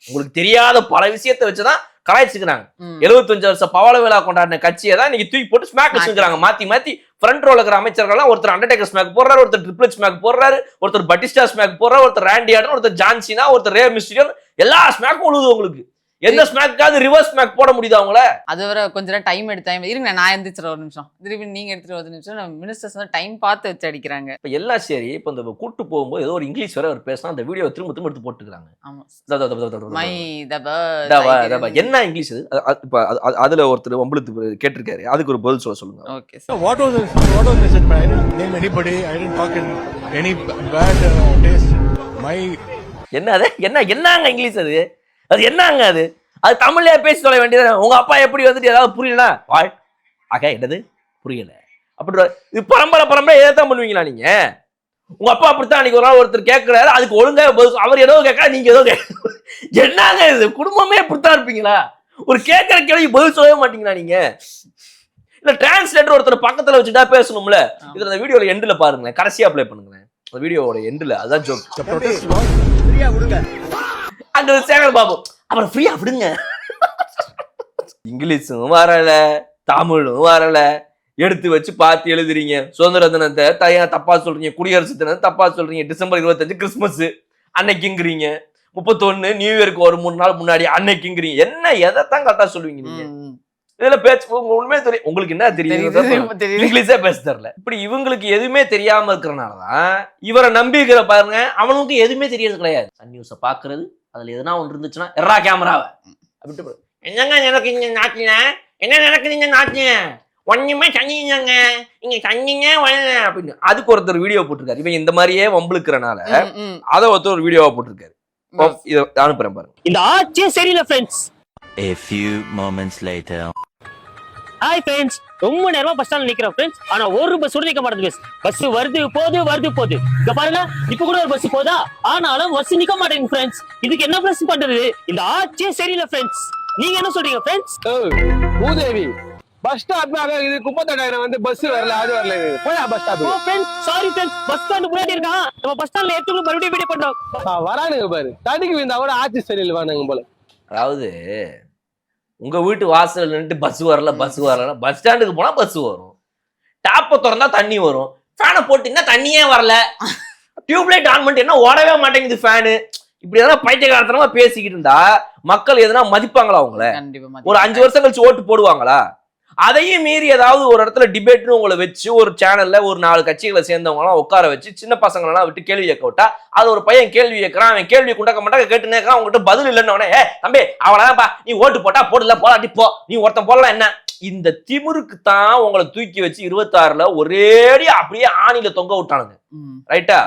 உங்களுக்கு தெரியாத பல விஷயத்தை வச்சுதான் கலாய்ச்சிக்கிறாங்க. 75 வருஷம் பவள விழா கொண்டாடின கட்சியை தான் இன்னைக்கு தூக்கி போட்டு ஸ்மாக் வச்சுக்கிறாங்க. மாத்தி ஃப்ரண்ட் ரோல இருக்கிற அமைச்சர்கள் ஒருத்தர் அண்டர்டேக்கர் ஸ்மாக் போடுறாரு, ஒருத்தர் ட்ரிபிள் ஸ்மாக் போடுறாரு, ஒருத்தர் பட்டிஸ்டா ஸ்மாக் போடுறாரு, ஒருத்தர் ராண்டி ஆர்டன், ஒருத்தர் ஜான்சினா, ஒருத்தர் ரே மிஸ்டீரியோ, எல்லா ஸ்மாக்கும் உழுது. உங்களுக்கு எந்த ஸ்மாக்காவது ரிவர்ஸ் ஸ்மாக் போட முடியுதா அவங்கள? அது வர கொஞ்சம் டைம் எடுத்தேன். இருங்க நான் எந்திரிச்சிட ஒரு நிமிஷம், திருப்பி நீங்க எடுத்துட்டு ஒரு நிமிஷம். நம்ம மினிஸ்டர்ஸ் வந்து டைம் பார்த்து வச்சு அடிக்கிறாங்க. இப்ப எல்லாம் சரி. இப்ப இந்த கூட்டு போகும்போது ஏதோ ஒரு இங்கிலீஷ் வர அவர் பேசினா அந்த வீடியோ திரும்ப எடுத்து போட்டுக்கிறாங்க. என்ன இங்கிலீஷ் அது? இப்ப அதுல ஒருத்தர் உங்களுக்கு கேட்டிருக்காரு, அதுக்கு ஒரு பதில் சொல்லுங்க. Okay sir. What was the said? I didn't name anybody. I didn't talk in any bad taste. என்னங்க இங்கிலீஷ் அது? அது என்னங்க அது? அது தமிழ்லயே பேசி சொல்ல வேண்டியது. உங்க அப்பா எப்படி வந்துட்டு ஏதாவது புரியலனா என்னது புரியல அப்படி இது பரம்பரை ஏதான் பண்ணுவீங்களா நீங்க? உங்க அப்பா அப்படித்தான் அன்னைக்கு ஒரு நாள் ஒருத்தர் கேட்கிறாரு, அதுக்கு ஒழுங்கா அவர் ஏதோ கேட்க நீங்க ஏதோ என்னங்க இது? குடும்பமே அப்படித்தான் இருப்பீங்களா? ஒரு கேட்கிற கேள்வி பதில் சொல்லவே மாட்டீங்களா நீங்க? இல்ல டிரான்ஸ்லேட்டர் ஒருத்தர் பக்கத்துல வச்சுட்டா பேசணும்ல. இதுல அந்த வீடியோல எண்ட்ல பாருங்களேன், கடைசியா ப்ளே பண்ணுங்களேன் அந்த வீடியோவோட எண்ட்ல. அதான் ஜோக். அங்க சேகர் பாபு அப்புறம் ஃப்ரீயா விடுங்க. இங்கிலீஷும் வரல, தமிழும் வரல, எடுத்து வச்சு பார்த்து எழுதுறீங்க. சுதந்திர தினத்தை தப்பா சொல்றீங்க, குடியரசு தினத்தை தப்பா சொல்றீங்க, டிசம்பர் 25 கிறிஸ்துமஸ் அன்னைக்குங்கிறீங்க, 31 நியூ இயருக்கு ஒரு 3 நாள் முன்னாடி அன்னைக்குங்கிறீங்க. என்ன எதைத்தான் கரெக்டா சொல்லுவீங்க நீங்க? இதுல பேச்சு உண்மையே தெரியும். உங்களுக்கு என்ன தெரியும்? இங்கிலீஷே பேச தெரியல. இப்படி இவங்களுக்கு எதுவுமே தெரியாம இருக்கிறனாலதான் இவரை நம்பி இருக்கிற பாருங்க, அவனுக்கு எதுவுமே தெரியறது கிடையாது. சன் நியூஸை பாக்குறது, அதுல எதுனா ஒன்று இருந்துச்சுன்னா எறா கேமராவை அப்படின்ட்டு என்னங்க எனக்கு இங்க நாட்டின என்ன நடக்குது இங்க நாட்டின ஒண்ணுமே தண்ணிங்க இங்க தண்ணிங்க வரல அப்படின்னு அதுக்கு ஒருத்தர் வீடியோ போட்டிருக்காரு. இவன் இந்த மாதிரியே வம்புழுக்கிறனால அதை ஒருத்தர் ஒரு வீடியோவா போட்டிருக்காரு. இதை அனுப்புறேன் பாருங்க. இந்த ஆட்சியே சரியில்லை friends. A few moments later. Hi friends, ரொம்ப நேரமா பஸ் ஸ்டாண்ட்ல நிக்கிறோம் ஃப்ரெண்ட்ஸ். ஆனா ஒரு பஸ் கூட நிக்க மாட்டேங்குது. பஸ் வருது போகுது. இங்க பாருங்க, இப்ப கூட ஒரு பஸ் போதா, ஆனாலும் பஸ் நிக்க மாட்டேங்குது ஃப்ரெண்ட்ஸ். இதுக்கு என்ன பிரஸ் பண்றது? இந்த ஆட்சியே சரியில்லை ஃப்ரெண்ட்ஸ். நீங்க என்ன சொல்றீங்க ஃப்ரெண்ட்ஸ்? பூதேவி பஸ் ஸ்டாப்ல இது குப்பத்தடாயிரம் வந்து பஸ் வரல, அது வரல, போய் bus stop. Oh friends, sorry friends, bus stand முன்னாடி இருக்கான். நம்ம பஸ் ஸ்டாண்ட்ல ஏத்துக்கு மறுபடியும் வீடியோ பண்ணோம். வரானுங்க பாரு, தடிக்கு விழுந்தா கூட ஆட்சி சரியில்லை வானுங்க போல. அதாவது உங்க வீட்டு வாசல் நின்று பஸ் வரல பஸ் ஸ்டாண்டுக்கு போனா பஸ் வரும், டாப்பை திறந்தா தண்ணி வரும், ஃபேனை போட்டீங்கன்னா தண்ணியே வரல, டியூப்லைட் ஆன் பண்ணிட்டு என்ன ஓடவே மாட்டேங்குது ஃபேனு. இப்படி எதனா பைத்தியக்காரத்தனமா பேசிக்கிட்டு இருந்தா மக்கள் எதனா மதிப்பாங்களா? அவங்கள ஒரு 5 வருஷம் கழிச்சு ஓட்டு போடுவாங்களா? அதையும் மீறி ஏதாவது ஒரு இடத்துல டிபேட்னு உங்களை வச்சு ஒரு சேனல்ல ஒரு 4 கட்சிகளை சேர்ந்தவங்களாம் உட்கார வச்சு சின்ன பசங்களெல்லாம் விட்டு கேள்வி கேட்க விட்டா, அது ஒரு பையன் கேள்வி கேட்கறான், அவன் கேள்வி குண்டக்க மாட்டாங்க கேட்டுனே இருக்கான், அவங்ககிட்ட பதில் இல்லைன்னு தம்பி அவளதான்ப்பா, நீ ஓட்டு போட்டா போடல, போடாட்டி போ, நீ ஒருத்தன் போடலாம் என்ன? இந்த திமிருக்கு தான் உங்களை தூக்கி வச்சு 26ல ஒரேடி அப்படியே ஆணில தொங்க விட்டானுங்க. ரைட்டா?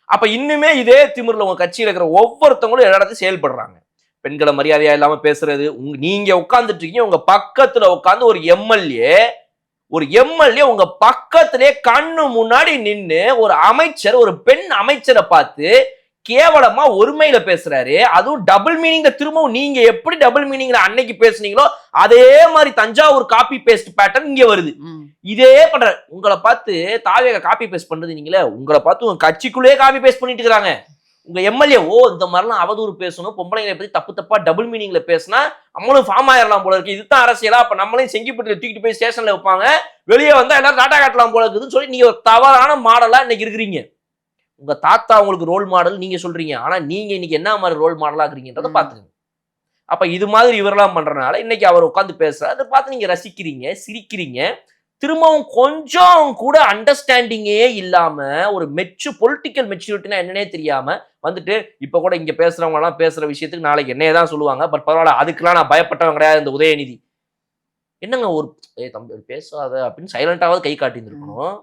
அப்ப இன்னுமே இதே திமிர்ல உங்க கட்சியில இருக்கிற ஒவ்வொருத்தவங்களும் இடத்துல செயல்படுறாங்க. பெண்களை மரியாதையா இல்லாம பேசுறது. நீங்க உட்கார்ந்துட்டு இருக்கீங்க, உங்க பக்கத்துல உட்கார்ந்து ஒரு எம்எல்ஏ உங்க பக்கத்திலே கண்ணு முன்னாடி நின்னு ஒரு அமைச்சர், ஒரு பெண் அமைச்சரை பார்த்து கேவலமா ஒருமையில பேசுறாரு. அதுவும் டபுள் மீனிங்ல. திரும்பவும் நீங்க எப்படி டபுள் மீனிங்ல அன்னைக்கு பேசுனீங்களோ அதே மாதிரி தஞ்சாவூர் காப்பி பேஸ்ட் பேட்டர்ன் இங்க வருது. இதே பண்ற உங்களை பார்த்து தாவேக காப்பி பேஸ்ட் பண்றது நீங்களே, உங்களை பார்த்து உங்க கட்சிக்குள்ளேயே காப்பி பேஸ்ட் பண்ணிட்டு இருக்காங்க. உங்க எம்எல்ஏ இந்த மாதிரிலாம் அவதூறு பேசணும், பொம்பளைங்களை பத்தி தப்பா டபுள் மீனிங்ல பேசினா நம்மளும் ஃபார்ம் ஆயிடலாம் போல இருக்கு, இதுதான் அரசியலா, அப்ப நம்மளையும் செங்கிப்பட்டியில தூக்கிட்டு போய் ஸ்டேஷன்ல வைப்பாங்க, வெளியே வந்தா எல்லாரும் டாட்டா காட்டலாம் போல இருக்குதுன்னு சொல்லி நீங்க ஒரு தவறான மாடலா இன்னைக்கு இருக்கிறீங்க. உங்க தாத்தா உங்களுக்கு ரோல் மாடல் நீங்க சொல்றீங்க, ஆனா நீங்க இன்னைக்கு என்ன மாதிரி ரோல் மாடலா இருக்கிறீங்கன்றத பாத்துக்கங்க. அப்ப இது மாதிரி இவரெல்லாம் பண்றதுனால இன்னைக்கு அவர் உட்காந்து பேசுறாரு, அதை பார்த்து நீங்க ரசிக்கிறீங்க, சிரிக்கிறீங்க. திரும்பவும் கொஞ்சம் கூட அண்டர்ஸ்டாண்டிங்கே இல்லாம ஒரு பொலிட்டிக்கல் மெச்சூரிட்டினா என்னன்னே தெரியாம வந்துட்டு இப்ப கூட இங்க பேசுறவங்க எல்லாம் பேசுற விஷயத்துக்கு நாளைக்கு என்னையதான் சொல்லுவாங்க. பட் பரவாயில்ல, அதுக்கெல்லாம் நான் பயப்பட்டவன் கிடையாது. இந்த உதயநிதி என்னங்க ஒரு தம்பி பேசாத அப்படின்னு சைலண்டாவது கை காட்டியிருந்திருக்கணும்,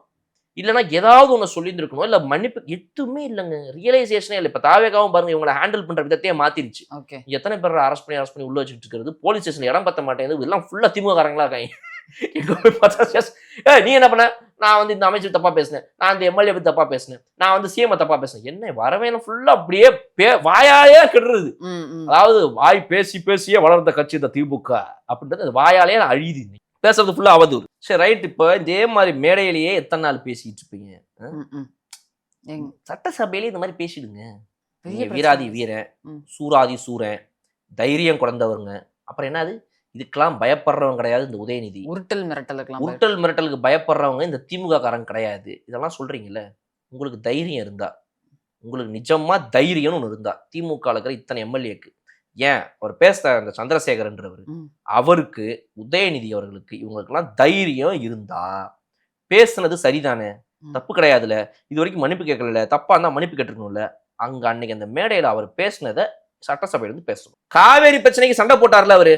இல்லைன்னா ஏதாவது ஒன்று சொல்லியிருந்திருக்கணும், இல்ல மன்னிப்பு எதுவுமே இல்லைங்க. ரியலைசேஷனே இல்லை. இப்ப தாவேகாவும் பாருங்க, இவங்களை ஹேண்டில் பண்ற விதத்தையே மாத்திருச்சு. எத்தனை பேர் அரெஸ்ட் பண்ணி உள்ள வச்சுட்டு இருக்கிறது, போலீஸ் ஸ்டேஷன் இடம் பத்த மாட்டேங்குது, இதெல்லாம் ஃபுல்லா திமுக காரங்களா இருக்காங்க. நீ என்ன பண்ண? நான் இந்த அமைச்சர் தப்பா பேசினேன், நான் இந்த எம்எல்ஏ பத்தி தப்பா பேசினேன், நான் சிஎம் தப்பா பேசினேன். என்ன வரவே ஃபுல்லா அப்படியே வாயாலே கெடுறது. அதாவது வாய் பேசியே வளர்ந்த கட்சி இந்த திமுக அப்படின்றது வாயாலே அழியுது. பேசுறது ஃபுல்லா அவதூறு. சரி ரைட். இப்ப இதே மாதிரி மேடையிலேயே எத்தனை நாள் பேசிட்டு இருப்பீங்க? சட்டசபையிலே இந்த மாதிரி பேசிடுங்க. வீராதி வீரன், சூராதி சூரன், தைரியம் குறைந்தவருங்க. அப்புறம் என்னது, இதுக்கெல்லாம் பயப்படுறவங்க கிடையாது இந்த உதயநிதி. உருட்டல் மிரட்டலுக்கு பயப்படுறவங்க இந்த திமுக காரங்க கிடையாது. இதெல்லாம் சொல்றீங்கல்ல, உங்களுக்கு தைரியம் இருந்தா, உங்களுக்கு நிஜமா தைரியம்னு ஒன்று இருந்தா, திமுக இருக்கிற இத்தனை எம்எல்ஏக்கு ஏன் அவர் பேசுற அந்த சந்திரசேகரன்றவர், அவருக்கு உதயநிதி அவர்களுக்கு இவங்களுக்கெல்லாம் தைரியம் இருந்தா பேசுனது சரிதானே, தப்பு கிடையாதுல. இது வரைக்கும் மன்னிப்பு கேட்கல, தப்பா இருந்தா மன்னிப்பு கேட்டிருக்கணும்ல. அங்க அன்னைக்கு அந்த மேடையில அவர் பேசுனதை சட்டசபையில இருந்து பேசணும். காவேரி பிரச்சனைக்கு சண்டை போட்டார்ல அவரு,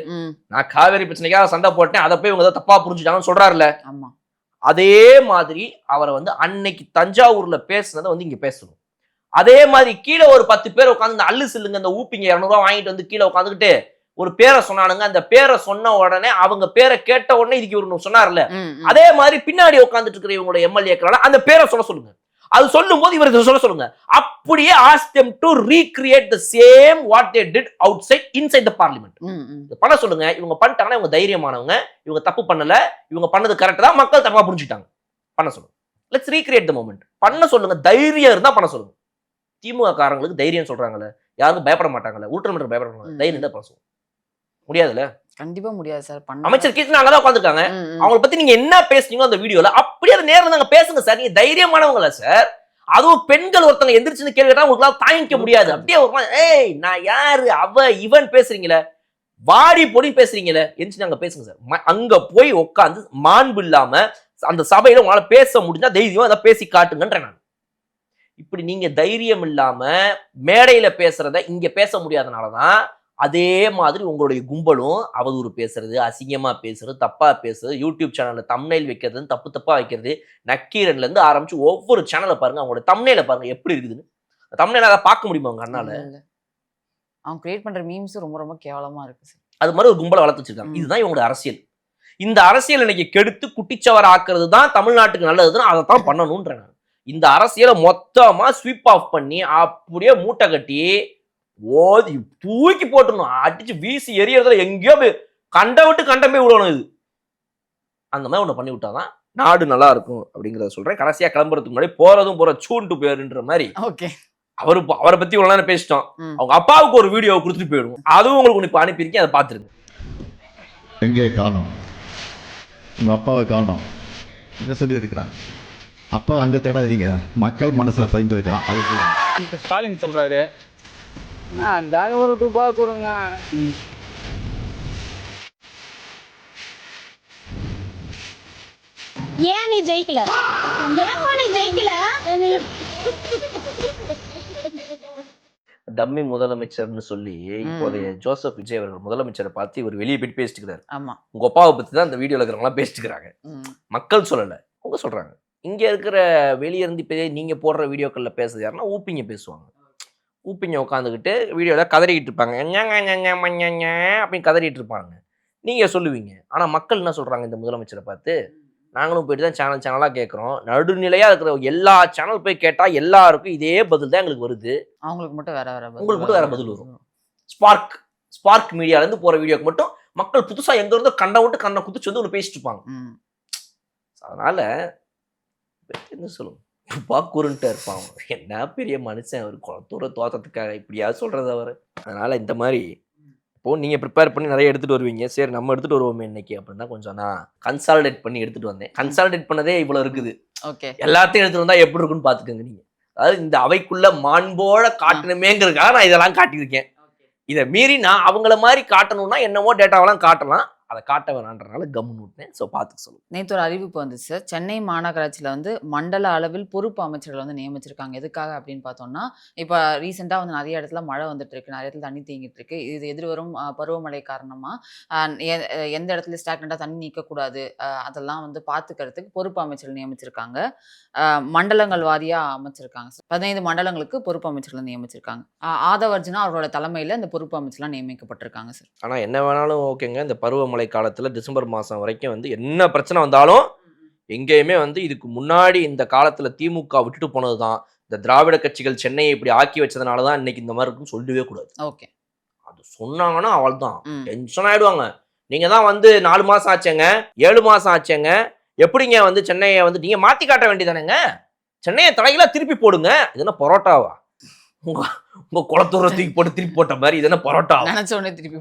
நான் காவேரி பிரச்சனைக்காக சண்டை போட்டேன், அதை போய் இவங்க தப்பா புரிஞ்சுட்டாங்கன்னு சொல்றாருல. அதே மாதிரி அவரை அன்னைக்கு தஞ்சாவூர்ல பேசுனதை இங்க பேசணும். அதே மாதிரி கீழே ஒரு 10 பேர் உட்காந்து இந்த அல்லு சில்லுங்க, இந்த ஊப்பிங்க 200 ரூபா வாங்கிட்டு கீழே உட்காந்துக்கிட்டு ஒரு பேரை சொன்னானுங்க. அந்த பேரை சொன்ன உடனே, அவங்க பேரை கேட்ட உடனே இதுக்கு இவரு சொன்னார்ல, அதே மாதிரி பின்னாடி உட்காந்துட்டு இருக்கிற இவங்களோட எம்எல்ஏக்களால அந்த பேரை சொல்லுங்க. அது சொல்லும் போது இவர் சொல்லுங்க, அப்படியே ask them to recreate the same what they did outside inside the parliament. பண்ண சொல்லுங்க. இவங்க பண்ணிட்டாங்கன்னா இவங்க தைரியமானவங்க, இவங்க தப்பு பண்ணல, இவங்க பண்ணது கரெக்ட் தான், மக்கள் தப்பா புரிஞ்சுட்டாங்க. பண்ண சொல்லுங்க. Let's recreate the moment. பண்ண சொல்லுங்க. தைரியம் இருந்தா பண்ண சொல்லுங்க. திமுக காரங்களுக்கு தைரியம் சொல்றாங்கல்ல, யாரும் பயப்பட மாட்டாங்கல்ல, ஊட்டமன்ற பயப்பட மாட்டாங்க, தைரியம் தான் பண்ண சொல்லுங்க. முடியாதுல்ல? கண்டிப்பா முடியாது சார். அமைச்சர் கீர்த்தனா அங்கதான் உட்காந்துருக்காங்க. அவங்களை பத்தி நீங்க என்ன பேசுனீங்களோ அந்த வீடியோல அப்படியே அதை நேர்ல நாங்க பேசுங்க சார். நீங்க தைரியமானவங்கள சார். அதுவும் பெண்கள் ஒருத்தங்க எந்திரிச்சுன்னு கேள்வி கேட்டா உங்களுக்கு தாங்கிக்க முடியாது. அப்படியே ஒரு ஏய் நான் யாரு அவ இவன் பேசுறீங்களே, வாடி பொடி பேசுறீங்களே, எந்திரிச்சு நாங்க பேசுங்க சார். அங்க போய் உட்காந்து மாண்பு இல்லாம அந்த சபையில உங்களால பேச முடிஞ்சா தைரியமா அதை பேசி காட்டுங்கன்றேன் நான். இப்படி நீங்க தைரியம் இல்லாம மேடையில பேசுறத இங்க பேச முடியாதனாலதான் அதே மாதிரி உங்களுடைய கும்பலும் அவதூறு பேசுறது, அசிங்கமா பேசுறது, தப்பா பேசுறது, யூடியூப் சேனல்ல தம்ப்நெயில் வைக்கிறது, தப்பா வைக்கிறது, நக்கீரன்ல இருந்து ஆரம்பிச்சு ஒவ்வொரு சேனலை பாருங்க, அவங்களோட தம்ப்நெயில பாருங்க எப்படி இருக்குதுன்னு. தம்ப்நெயில அதை பார்க்க முடியுமா உங்க அண்ணால? அவங்க கிரியேட் பண்ற மீம்ஸ் ரொம்ப ரொம்ப கேவலமா இருக்கு சார். அது மாதிரி ஒரு கும்பலை வளர்த்து வச்சிருக்காங்க. இதுதான் இவங்களோட அரசியல். இந்த அரசியல் இன்னைக்கு கெடுத்து குட்டிச்சவர் ஆக்குறது தான் தமிழ்நாட்டுக்கு நல்லதுன்னு அதை தான் பண்ணணும்ன்ற. இந்த அரசியலை மொத்தமா ஸ்வீப் ஆஃப் பண்ணி அப்படியே மூட்டை கட்டி ஓதி தூக்கி போட்டுணும், அடிச்சு வீசி எரியறதுல எங்கேயோ கண்ட விட்டு கண்டம் போய் விடணும். இது அந்த மாதிரி ஒண்ணு பண்ணி விட்டாதான் நாடு நல்லா இருக்கும் அப்படிங்கறத சொல்றேன். கடைசியா கிளம்புறதுக்கு முன்னாடி போறதும் போற சூண்டு போயிருன்ற மாதிரி அவரை பத்தி இவ்வளவு நேரம் பேசிட்டோம். அவங்க அப்பாவுக்கு ஒரு வீடியோ கொடுத்துட்டு போயிடுவோம். அதுவும் உங்களுக்கு இப்ப அனுப்பியிருக்கேன், அதை பாத்துருங்க. எங்கே காணோம், உங்க அப்பாவை காணோம் என்ன சொல்லி இருக்கிறான். அப்பா அங்க தேடாதீங்க, மக்கள் மனசுல பதிந்து வைக்கலாம். அது ஸ்டாலின் சொல்றாரு, அந்த ஒரு ரூபாய் கொடுங்க. ஏன் நீ ஜெயிக்கல? டம்மி முதலமைச்சர்னு சொல்லி இப்போதைய ஜோசப் விஜய் அவர்கள் முதலமைச்சரை பார்த்து இவர் வெளியே போயிட்டு பேசிட்டு இருக்கிறாரு. உங்க அப்பாவை பத்தி தான் இந்த வீடியோல இருக்கிறவங்க பேசிட்டு இருக்கிறாங்க. மக்கள் சொல்லல, அவங்க சொல்றாங்க. இங்க இருக்கிற வெளியே இருந்து இப்போ நீங்க போடுற வீடியோக்கள்ல பேசுறது யாருன்னா ஊப்பிங்க பேசுவாங்க. ஊப்பிங்க உட்காந்துக்கிட்டு வீடியோல கதறிக்கிட்டு இருப்பாங்க, அப்படின்னு கதறிட்டு இருப்பாங்க. நீங்க சொல்லுவீங்க. ஆனா மக்கள் என்ன சொல்றாங்க இந்த முதலமைச்சரை பார்த்து? நாங்களும் போயிட்டு தான் சேனலா கேட்கறோம். நடுநிலையா இருக்கிற எல்லா சேனல் போய் கேட்டா எல்லாருக்கும் இதே பதில் தான் எங்களுக்கு வருது. அவங்களுக்கு மட்டும் வேற உங்களுக்கு மட்டும் வேற பதில் வரும். ஸ்பார்க் மீடியால இருந்து போற வீடியோக்கு மட்டும் மக்கள் புதுசா எங்க இருந்தோ கண்ட விட்டு கண்ணை குதிச்சு வந்து ஒன்று பேசிட்டு இருப்பாங்க. அதனால என்ன சொல்லுங்க, பாக்குருன்ட்டு இருப்பாங்க. என்ன பெரிய மனுஷன் அவர் குளத்தூர தோட்டத்துக்காக இப்படியாவது சொல்றது அவர். அதனால இந்த மாதிரி இப்போ நீங்க ப்ரிப்பேர் பண்ணி நிறைய எடுத்துட்டு வருவீங்க. சரி நம்ம எடுத்துட்டு வருவோமே இன்னைக்கு அப்படின்னு தான் கொஞ்சம் நான் கன்சாலிடேட் பண்ணி எடுத்துட்டு வந்தேன். கன்சாலிடேட் பண்ணதே இவ்வளவு இருக்குது. எல்லாத்தையும் எடுத்துட்டு வந்தா எப்படி இருக்குன்னு பாத்துக்கோங்க நீங்க. அதாவது இந்த அவைக்குள்ள மாண்போட காட்டணுமேங்கிறதுக்காக நான் இதெல்லாம் காட்டியிருக்கேன். இதை மீறி நான் அவங்கள மாதிரி காட்டணும்னா என்னமோ டேட்டாவெல்லாம் காட்டலாம், அதை காட்ட வேணான்றனால கம்முன்னு விட்டேன். ஸோ பார்த்துக்க சொல்லுங்க. நேற்று ஒரு அறிவிப்பு வந்துச்சு சார். சென்னை மாநகராட்சியில் வந்து மண்டல அளவில் பொறுப்பு அமைச்சர்கள் வந்து நியமிச்சிருக்காங்க. எதுக்காக அப்படின்னு பார்த்தோம்னா, இப்போ ரீசெண்டாக வந்து நிறைய இடத்துல மழை வந்துட்டு இருக்கு, நிறைய இடத்துல தண்ணி தேங்கிட்டு இருக்கு. இது எதிர்வரும் பருவமழை காரணமாக எந்த இடத்துல ஸ்டாக்னட்டாக தண்ணி நிற்கக்கூடாது, அதெல்லாம் வந்து பார்த்துக்கிறதுக்கு பொறுப்பு அமைச்சர்கள் நியமிச்சிருக்காங்க. மண்டலங்கள் வாரியாக அமைச்சிருக்காங்க சார். 15 மண்டலங்களுக்கு பொறுப்பு அமைச்சர்கள் நியமிச்சிருக்காங்க. ஆதவர்ஜுனா அவரோட தலைமையில் இந்த பொறுப்பு அமைச்சர்லாம் நியமிக்கப்பட்டிருக்காங்க சார். ஆனால் என்ன வேணாலும் ஓகேங்க, இந்த பருவமழை காலத்துல டிசம்பர் மாசம் வரைக்கும் வந்து என்ன பிரச்சனை வந்தாலும் எங்கேயுமே வந்து இதுக்கு முன்னாடி இந்த காலத்துல திமுக விட்டுட்டு போனதுதான். இந்த திராவிட கட்சிகள் சென்னையை இப்படி ஆக்கி வச்சதுனாலதான் இன்னைக்கு இந்த மாதிரி இருக்குன்னு சொல்லவே கூடாது. ஓகே, அது சொன்னாங்கன்னா அவள் தான் டென்ஷன் ஆயிடுவாங்க. நீங்க தான் வந்து 4 மாசம் ஆச்சேங்க, 7 மாசம் ஆச்சேங்க, எப்படிங்க வந்து சென்னையை வந்து நீங்க மாத்தி காட்ட வேண்டியதானேங்க? சென்னையை தலைகளா திருப்பி போடுங்க. இது என்ன பரோட்டாவா? உங்க குளத்தூர தூக்கி போட்டு திருப்பி போட்ட மாதிரி இது என்ன பரோட்டா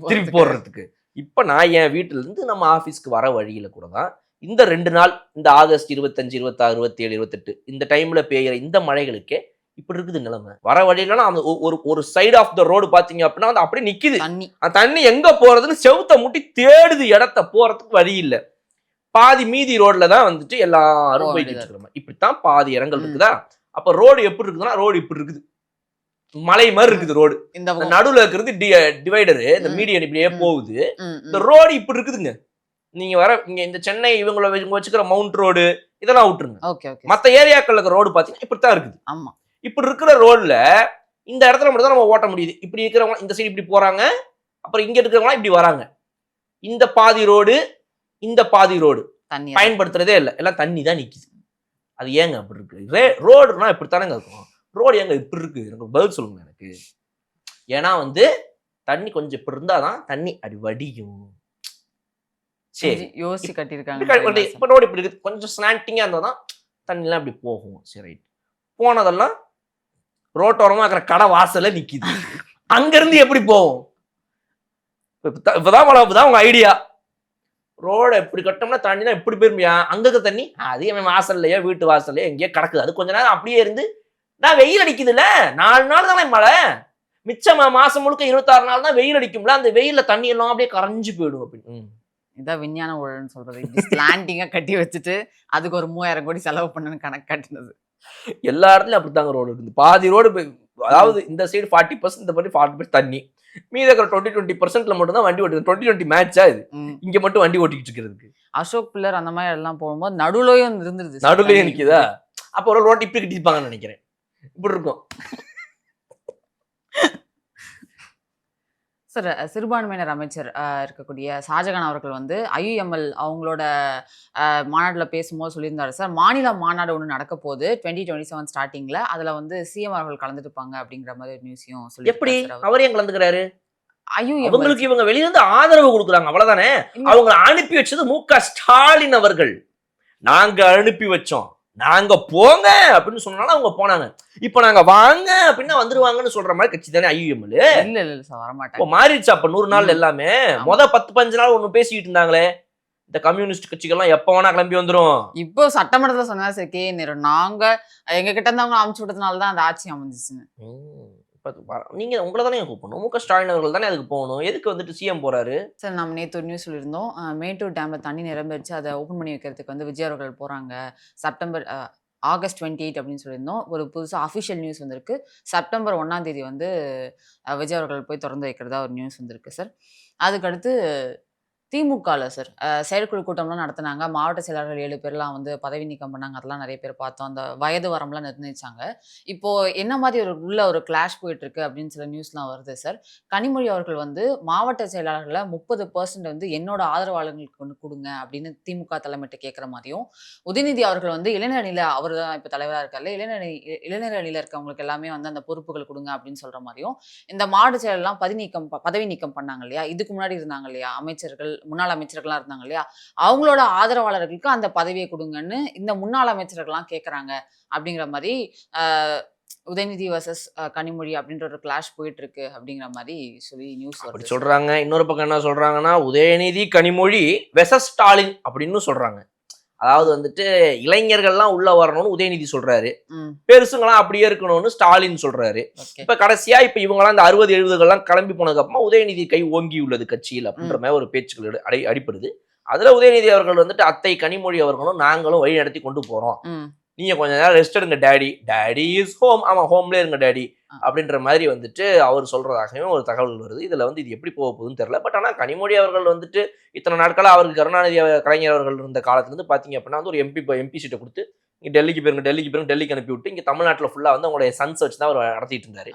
திருப்பி போடுறதுக்கு? இப்ப நான் என் வீட்டுல இருந்து நம்ம ஆபீஸ்க்கு வர வழியில கூட தான் இந்த 2 நாள், இந்த ஆகஸ்ட் 25, 26, 27, 28 இந்த டைம்ல பெய்கிற இந்த மழைகளுக்கே இப்படி இருக்குது நிலைமை. வர வழியிலனா அந்த ஒரு சைடு ஆஃப் த ரோடு பாத்தீங்க அப்படின்னா வந்து அப்படியே நிக்குது. அந்த தண்ணி எங்க போறதுன்னு செவுத்த முட்டி தேடுது, இடத்த போறதுக்கு வழி இல்ல. பாதி மீதி ரோட்ல தான் வந்துட்டு எல்லாரும் போயிட்டு இருக்கிறோம். இப்படித்தான் பாதி இடங்கள் இருக்குதா. அப்ப ரோடு எப்படி இருக்குதுன்னா, ரோடு இப்படி இருக்குது, மலை மாதிரி இருக்குது ரோடு. இந்த நடுவுல இருக்கிறது டிவைடரு, இந்த மீடியன் இப்படியே போகுது. இந்த ரோடு இப்படி இருக்குதுங்க. நீங்க வர இங்க இந்த சென்னை இவங்க வச்சுக்கிற மவுண்ட் ரோடு இதெல்லாம் விட்டுருங்க. மத்த ஏரியாக்கள் இருக்கிற ரோடு பாத்தீங்கன்னா இப்படித்தான் இருக்குது. இப்படி இருக்கிற ரோட்ல இந்த இடத்துல மட்டும் தான் நம்ம ஓட்ட முடியுது. இப்படி இருக்கிறவங்க இந்த சைடு இப்படி போறாங்க, அப்புறம் இங்க இருக்கிறவங்க இப்படி வராங்க. இந்த பாதி ரோடு இந்த பாதி ரோடு பயன்படுத்துறதே இல்லை, எல்லாம் தண்ணி தான் நிக்குது. அது ஏங்க அப்படி இருக்கு? ரோடுனா இப்படித்தானேங்க இருக்கும். ரோடு ஏங்க இப்படி இருக்கு? எனக்கு பதில் சொல்லுங்க எனக்கு. ஏன்னா வந்து தண்ணி கொஞ்சம் இப்படி இருந்தாதான் தண்ணி அப்படி வடியும். சரி, யோசிச்சு கட்டியிருக்காங்க. இப்ப ரோடு இப்படி இருக்கு, கொஞ்சம் ஸ்லாண்டிங்கா இருந்தாதான் தண்ணிலாம் இப்படி போகும். சரி ரைட். போனதெல்லாம் ரோட்டோரமா இருக்கிற கடை வாசல்ல நிக்குது. அங்க இருந்து எப்படி போகும்? இப்பதான் உங்க ஐடியா. ரோட எப்படி கட்டோம்னா தண்ணினா எப்படி போயிருமியா? அங்க இருக்க தண்ணி அது என் வாசல்லையோ வீட்டு வாசல்லையோ எங்கேயோ கிடக்குது. அது கொஞ்ச நேரம் அப்படியே இருந்து நான் வெயில் அடிக்குதுல்ல, 4 நாள் தானே மழை, மிச்சம் மாசம் முழுக்க 26 நாள் தான் வெயில் அடிக்கும்ல, அந்த வெயில்ல தண்ணி எல்லாம் அப்படியே கரைஞ்சு போயிடும் அப்படின்னு. இதான் விஞ்ஞான ஊழல்னு சொல்றது. இப்படி ஸ்லாண்டிங்கா கட்டி வச்சுட்டு அதுக்கு ஒரு 3000 கோடி செலவு பண்ணணும்னு கணக்கு காட்டினது. எல்லா இடத்துலயும் அப்படித்தாங்க ரோடு இருக்குது. பாதி ரோடு அதாவது இந்த சைடு 40%, இந்த படி 40% தண்ணி, மீத இருக்கிற 20% மட்டும் தான் வண்டி ஓட்டுது. 2020 மேட்சா இது? இங்க மட்டும் வண்டி ஓட்டிக்கிட்டு இருக்கிறதுக்கு. அசோக் பில்லர் அந்த மாதிரி எல்லாம் போகும்போது நடுவுலயும் இருந்துருது. நடுவுலயே நிக்குதா? அப்ப ஒரு ரோட் இப்படி கட்டிருப்பாங்கன்னு நினைக்கிறேன். இப்படி இருக்கும். சார், சிறுபான்மையினர் அமைச்சர் இருக்கக்கூடிய ஷாஜகான் அவர்கள் வந்து IUML அவங்களோட மாநாட்டில் பேசும்போது சொல்லியிருந்தாரு சார், மாநில மாநாடு ஒன்று நடக்க போகுது 2027 ஸ்டார்டிங்ல, அதுல வந்து சிஎம் அவர்கள் கலந்துட்டுப்பாங்க அப்படிங்கிற மாதிரி ஒரு நியூஸையும் சொல்லி. எப்படி அவரே கலந்துக்கிறாரு? IUML அவங்களுக்கு இவங்க வெளியிருந்து ஆதரவு கொடுக்குறாங்க, அவ்வளவுதானே. அவங்க அனுப்பி வச்சது MK ஸ்டாலின் அவர்கள். நாங்க அனுப்பி வச்சோம், நாங்க போங்க அப்படின்னு சொன்னாலும் அவங்க போனாங்க. இப்ப நாங்க வாங்க அப்படின்னா வந்துருவாங்கன்னு சொல்ற மாதிரி கட்சி தானே IUML. இல்ல சார், வரமாட்டாங்க. இப்போ மாறிடுச்சு அப்ப 100 நாள் எல்லாமே. 10-15 நாள் ஒண்ணு பேசிக்கிட்டு இருந்தாங்களே, இந்த கம்யூனிஸ்ட் கட்சிகள்லாம் எப்ப வேணா கிளம்பி வந்துரும். இப்போ சட்டமன்றத்துல சொன்னா சார் கே நேரு, நாங்க எங்க கிட்ட இருந்து அவங்க அமுச்சு விட்டதுனால தான் அந்த ஆட்சி அமைஞ்சிச்சுன்னு. நீங்க உங்களை தானே கூப்பிடணும், MK ஸ்டாலின் அவர்கள் தானே அதுக்கு போகணும். எதுக்கு வந்துட்டு சிஎம் போறாரு? சார், நம்ம நேற்று ஒரு நியூஸ் சொல்லியிருந்தோம், மேட்டூர் டேம்ல தண்ணி நிரம்பிடுச்சு, அதை ஓப்பன் பண்ணி வைக்கிறதுக்கு வந்து விஜய் அவர்கள் போறாங்க ஆகஸ்ட் 28 அப்படின்னு சொல்லியிருந்தோம். ஒரு புதுசாக அஃபிஷியல் நியூஸ் வந்திருக்கு. செப்டம்பர் 1ஆம் தேதி வந்து விஜய் அவர்கள் போய் திறந்து வைக்கிறதா ஒரு நியூஸ் வந்திருக்கு சார். அதுக்கடுத்து திமுகவில் சார் செயற்குழு கூட்டம்லாம் நடத்தினாங்க. மாவட்ட செயலாளர்கள் 7 பேர்லாம் வந்து பதவி நீக்கம் பண்ணாங்க. அதெல்லாம் நிறைய பேர் பார்த்தோம். அந்த வயது வரம்பெல்லாம் நிர்ணயிச்சாங்க. இப்போ என்ன மாதிரி ஒரு கிளாஷ் போயிட்டு இருக்கு அப்படின்னு சில நியூஸ்லாம் வருது சார். கனிமொழி அவர்கள் வந்து மாவட்ட செயலாளர்களை 30% வந்து என்னோட ஆதரவாளர்களுக்கு ஒன்று கொடுங்க அப்படின்னு திமுக தலைமையிட்ட கேட்குற மாதிரியும், உதயநிதி அவர்கள் வந்து இளைஞர் அணியில் அவர் தான் இப்போ தலைவராக இருக்காரு, இளைஞர் அணியில் இருக்கவங்களுக்கு எல்லாமே வந்து அந்த பொறுப்புகள் கொடுங்க அப்படின்னு சொல்ற மாதிரியும், இந்த மாவட்ட செயலர்லாம் பதவி நீக்கம் பண்ணாங்க இல்லையா, இதுக்கு முன்னாடி இருந்தாங்க இல்லையா அமைச்சர்கள், முன்னாள் அமைச்சர்கள்லாம் இருந்தாங்க இல்லையா, அவங்களோட ஆதரவாளர்களுக்கு அந்த பதவியை கொடுங்கன்னு இந்த முன்னாள் அமைச்சர்கள்லாம் கேட்குறாங்க அப்படிங்கிற மாதிரி உதயநிதி வர்சஸ் கனிமொழி அப்படின்ற ஒரு கிளாஷ் போயிட்டு இருக்கு அப்படிங்கிற மாதிரி சொல்லி நியூஸ் அப்படி சொல்றாங்க. இன்னொரு பக்கம் என்ன சொல்றாங்கன்னா, உதயநிதி கனிமொழி வெர்சஸ் ஸ்டாலின் அப்படின்னு சொல்றாங்க. அதாவது வந்துட்டு இளைஞர்கள்லாம் உள்ள வரணும்னு உதயநிதி சொல்றாரு, பெருசுங்களாம் அப்படியே இருக்கணும்னு ஸ்டாலின் சொல்றாரு. இப்ப கடைசியா இப்ப இவங்கலாம் இந்த 60-70கள்லாம் கிளம்பி போனதுக்கு அப்புறமா உதயநிதி கை ஓங்கி உள்ளது கட்சியில் அப்படின்ற மாதிரி ஒரு பேச்சுக்கள் அடிப்படுது. அதுல உதயநிதி அவர்கள் வந்துட்டு அத்தை கனிமொழி அவர்களும் நாங்களும் வழி நடத்தி கொண்டு போறோம், நீங்க கொஞ்ச நேரம் ரெஸ்ட் எடுங்க டேடி இஸ் ஹோம், ஆமா ஹோம்ல இருங்க டேடி அப்படின்ற மாதிரி வந்துட்டு அவர் சொல்றதாகவும் ஒரு தகவல் வருது. இதுல வந்து இது எப்படி போக போகுதுன்னு தெரியல. பட் ஆனா கனிமொழி அவர்கள் வந்துட்டு இத்தனை நாட்களா அவருக்கு கருணாநிதி கலைஞர் அவர்கள் இருந்த காலத்துல இருந்து பாத்தீங்க அப்படின்னா வந்து ஒரு எம்பி சீட்டை கொடுத்து இங்க டெல்லிக்கு டெல்லிக்கு அனுப்பி விட்டு இங்க தமிழ்நாட்டில் ஃபுல்லா வந்து அவங்களுடைய சன்ஸ் வச்சு தான் அவர் நடத்திட்டு இருந்தாரு.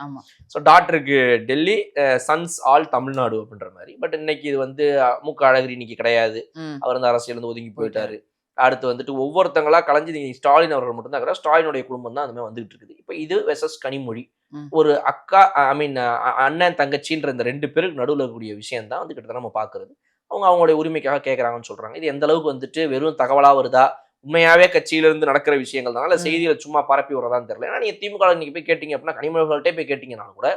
ஸோ டாக்டருக்கு டெல்லி, சன்ஸ் ஆல் தமிழ்நாடு அப்படின்ற மாதிரி. பட் இன்னைக்கு இது வந்து MK அழகிரி இன்னைக்கு கிடையாது, அவர் வந்து அரசியல் இருந்து ஒதுங்கி போயிட்டாரு. அடுத்து வந்துட்டு ஒவ்வொருத்தங்களா கலைஞ்சு ஸ்டாலின் அவர்கள் மட்டும் தான், ஸ்டாலினுடைய குடும்பம் தான் அந்த மாதிரி வந்துட்டு இருக்குது. இப்போ இது வெர்சஸ் கனிமொழி, ஒரு அக்கா அண்ணன் தங்கச்சின்ற இந்த 2 பேருக்கு நடுவில் இருக்கக்கூடிய விஷயம் தான் வந்து கிட்டத்தட்ட நம்ம பார்க்கறது. அவங்களுடைய உரிமைக்காக கேட்கறாங்கன்னு சொல்றாங்க. இது எந்த அளவுக்கு வந்துட்டு வெறும் தகவலா வருதா, உண்மையாவே கட்சியில இருந்து நடக்கிற விஷயங்கள் தான், இல்ல செய்தியில சும்மா பரப்பி வரதான்னு தெரியல. ஏன்னா நீங்க திமுக இன்னைக்கு போய் கேட்டீங்க அப்படின்னா, கனிமொழிகள்கிட்டே போய் கேட்டீங்கன்னாலும் கூட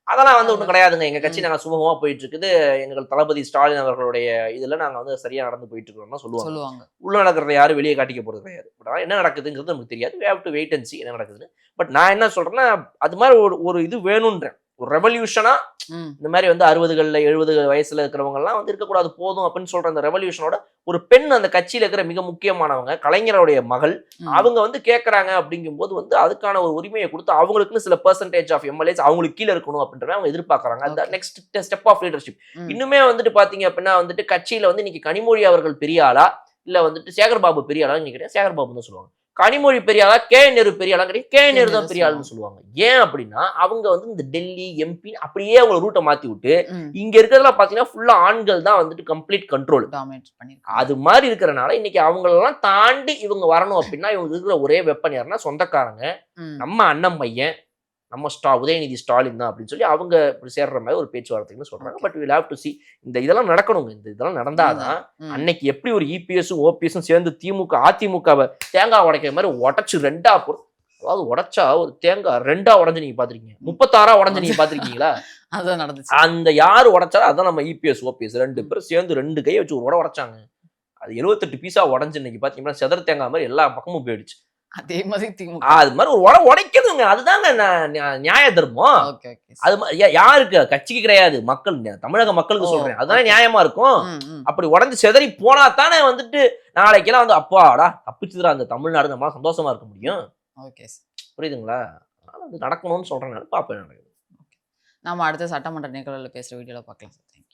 அதெல்லாம் வந்து ஒன்றும் கிடையாதுங்க, எங்க கட்சி நாங்கள் சுமூகமா போயிட்டு இருக்குது, எங்கள் தளபதி ஸ்டாலின் அவர்களுடைய இதுல நாங்க வந்து சரியா நடந்து போயிட்டு இருக்கோம்னா சொல்லுவாங்க. உள்ள நடக்கிறத யாரும் வெளியே காட்டிக்க போறது கிடையாது. பட் என்ன நடக்குதுங்கிறது நமக்கு தெரியாது. we have to wait and see என்ன நடக்குதுன்னு. பட் நான் என்ன சொல்றேன்னா, அது மாதிரி ஒரு இது வேணும்ன்றேன், ஒரு ரெவல்யூஷனா. இந்த மாதிரி வந்து 60 70 வயசுல இருக்கிறவங்க எல்லாம் வந்து இருக்கக்கூடாது, போதும் அப்படின்னு சொல்ற அந்த ரெவல்யூஷனோட ஒரு பெண் அந்த கட்சியில இருக்கிற மிக முக்கியமானவங்க, கலைஞருடைய மகள், அவங்க வந்து கேட்கறாங்க அப்படிங்கும் போது வந்து அதுக்கான ஒரு உரிமையை கொடுத்து அவங்களுக்குன்னு சில பெர்சன்டேஜ் ஆஃப் MLAs அவங்களுக்கு கீழே இருக்கணும் அப்படின்றத அவங்க எதிர்பார்க்கறாங்க. அந்த நெக்ஸ்ட் ஸ்டெப் ஆஃப் லீடர்ஷிப். இன்னுமே வந்துட்டு பாத்தீங்க அப்படின்னா வந்துட்டு கட்சியில வந்து இன்னைக்கு கனிமொழி அவர்கள் பெரிய ஆளா இல்ல வந்துட்டு சேகர்பாபு பெரிய ஆளா? நீங்க சேகர்பாபு தான் சொல்லுவாங்க. கனிமொழி பெரிய ஆளா, கே நேரு பெரிய ஆளா கிடையாது, கே நேரு தான் பெரிய ஆளுன்னு சொல்லுவாங்க. ஏன் அப்படின்னா அவங்க வந்து இந்த டெல்லி எம்பி அப்படியே அவங்க ரூட்டை மாத்தி விட்டு இங்க இருக்கிறதுல பாத்தீங்கன்னா ஃபுல்லா ஆண்கள் தான் வந்துட்டு கம்ப்ளீட் கண்ட்ரோல். அது மாதிரி இருக்கிறனால இன்னைக்கு அவங்களெல்லாம் தாண்டி இவங்க வரணும் அப்படின்னா இவங்க இருக்கிற ஒரே வெப்பன் யாருன்னா சொந்தக்காரங்க, நம்ம அண்ணன் பையன், நம்ம உதயநிதி ஸ்டாலின் தான் அப்படின்னு சொல்லி அவங்க இப்படி சேர்ற மாதிரி ஒரு பேச்சுவார்த்தைன்னு சொல்றாங்க. But will have to see இந்த இதெல்லாம் நடக்கணுங்க. இந்த இதெல்லாம் நடந்தாதான் அன்னைக்கு எப்படி ஒரு இபிஎஸும் ஓபிஎஸும் சேர்ந்து அதிமுகவை தேங்காய் உடைக்கிற மாதிரி உடச்சு ரெண்டா போடும். அதாவது உடைச்சா ஒரு தேங்காய் ரெண்டா உடஞ்சு நீங்க பாத்திருக்கீங்க, 36 உடஞ்சு நீங்க பாத்திருக்கீங்களா? அதான் நடந்துச்சு. அந்த யாரு உடைச்சாலும் அதான் நம்ம இபிஎஸ் ஓபிஎஸ் 2 பேரும் சேர்ந்து 2 கையை வச்சு ஒரு உடைச்சாங்க. அது 78 பீஸா உடஞ்சு இன்னைக்கு பாத்தீங்கன்னா செதற தேங்காய் மாதிரி எல்லா பக்கமும் போயிடுச்சு. அதே மாதிரி திமுக அது மாதிரி ஒரு உடைக்குதுங்க. அதுதாங்க நியாய தர்மம். அது யாருக்கு? கட்சிக்கு கிடையாது, மக்கள், தமிழக மக்களுக்கு சொல்றேன். அதுதான் நியாயமா இருக்கும். அப்படி உடஞ்சு செதறி போனா தானே வந்துட்டு நாளைக்கெல்லாம் வந்து அப்பாடா தப்பிச்சுதுரா அந்த தமிழ்நாடு, நம்ம சந்தோஷமா இருக்க முடியும். புரியுதுங்களா? அது நடக்கணும்னு சொல்றேன். பாப்பேன். நம்ம அடுத்த சட்டமன்ற நிகழ்வுல பேசுற வீடியோல பார்க்கலாம் சார்.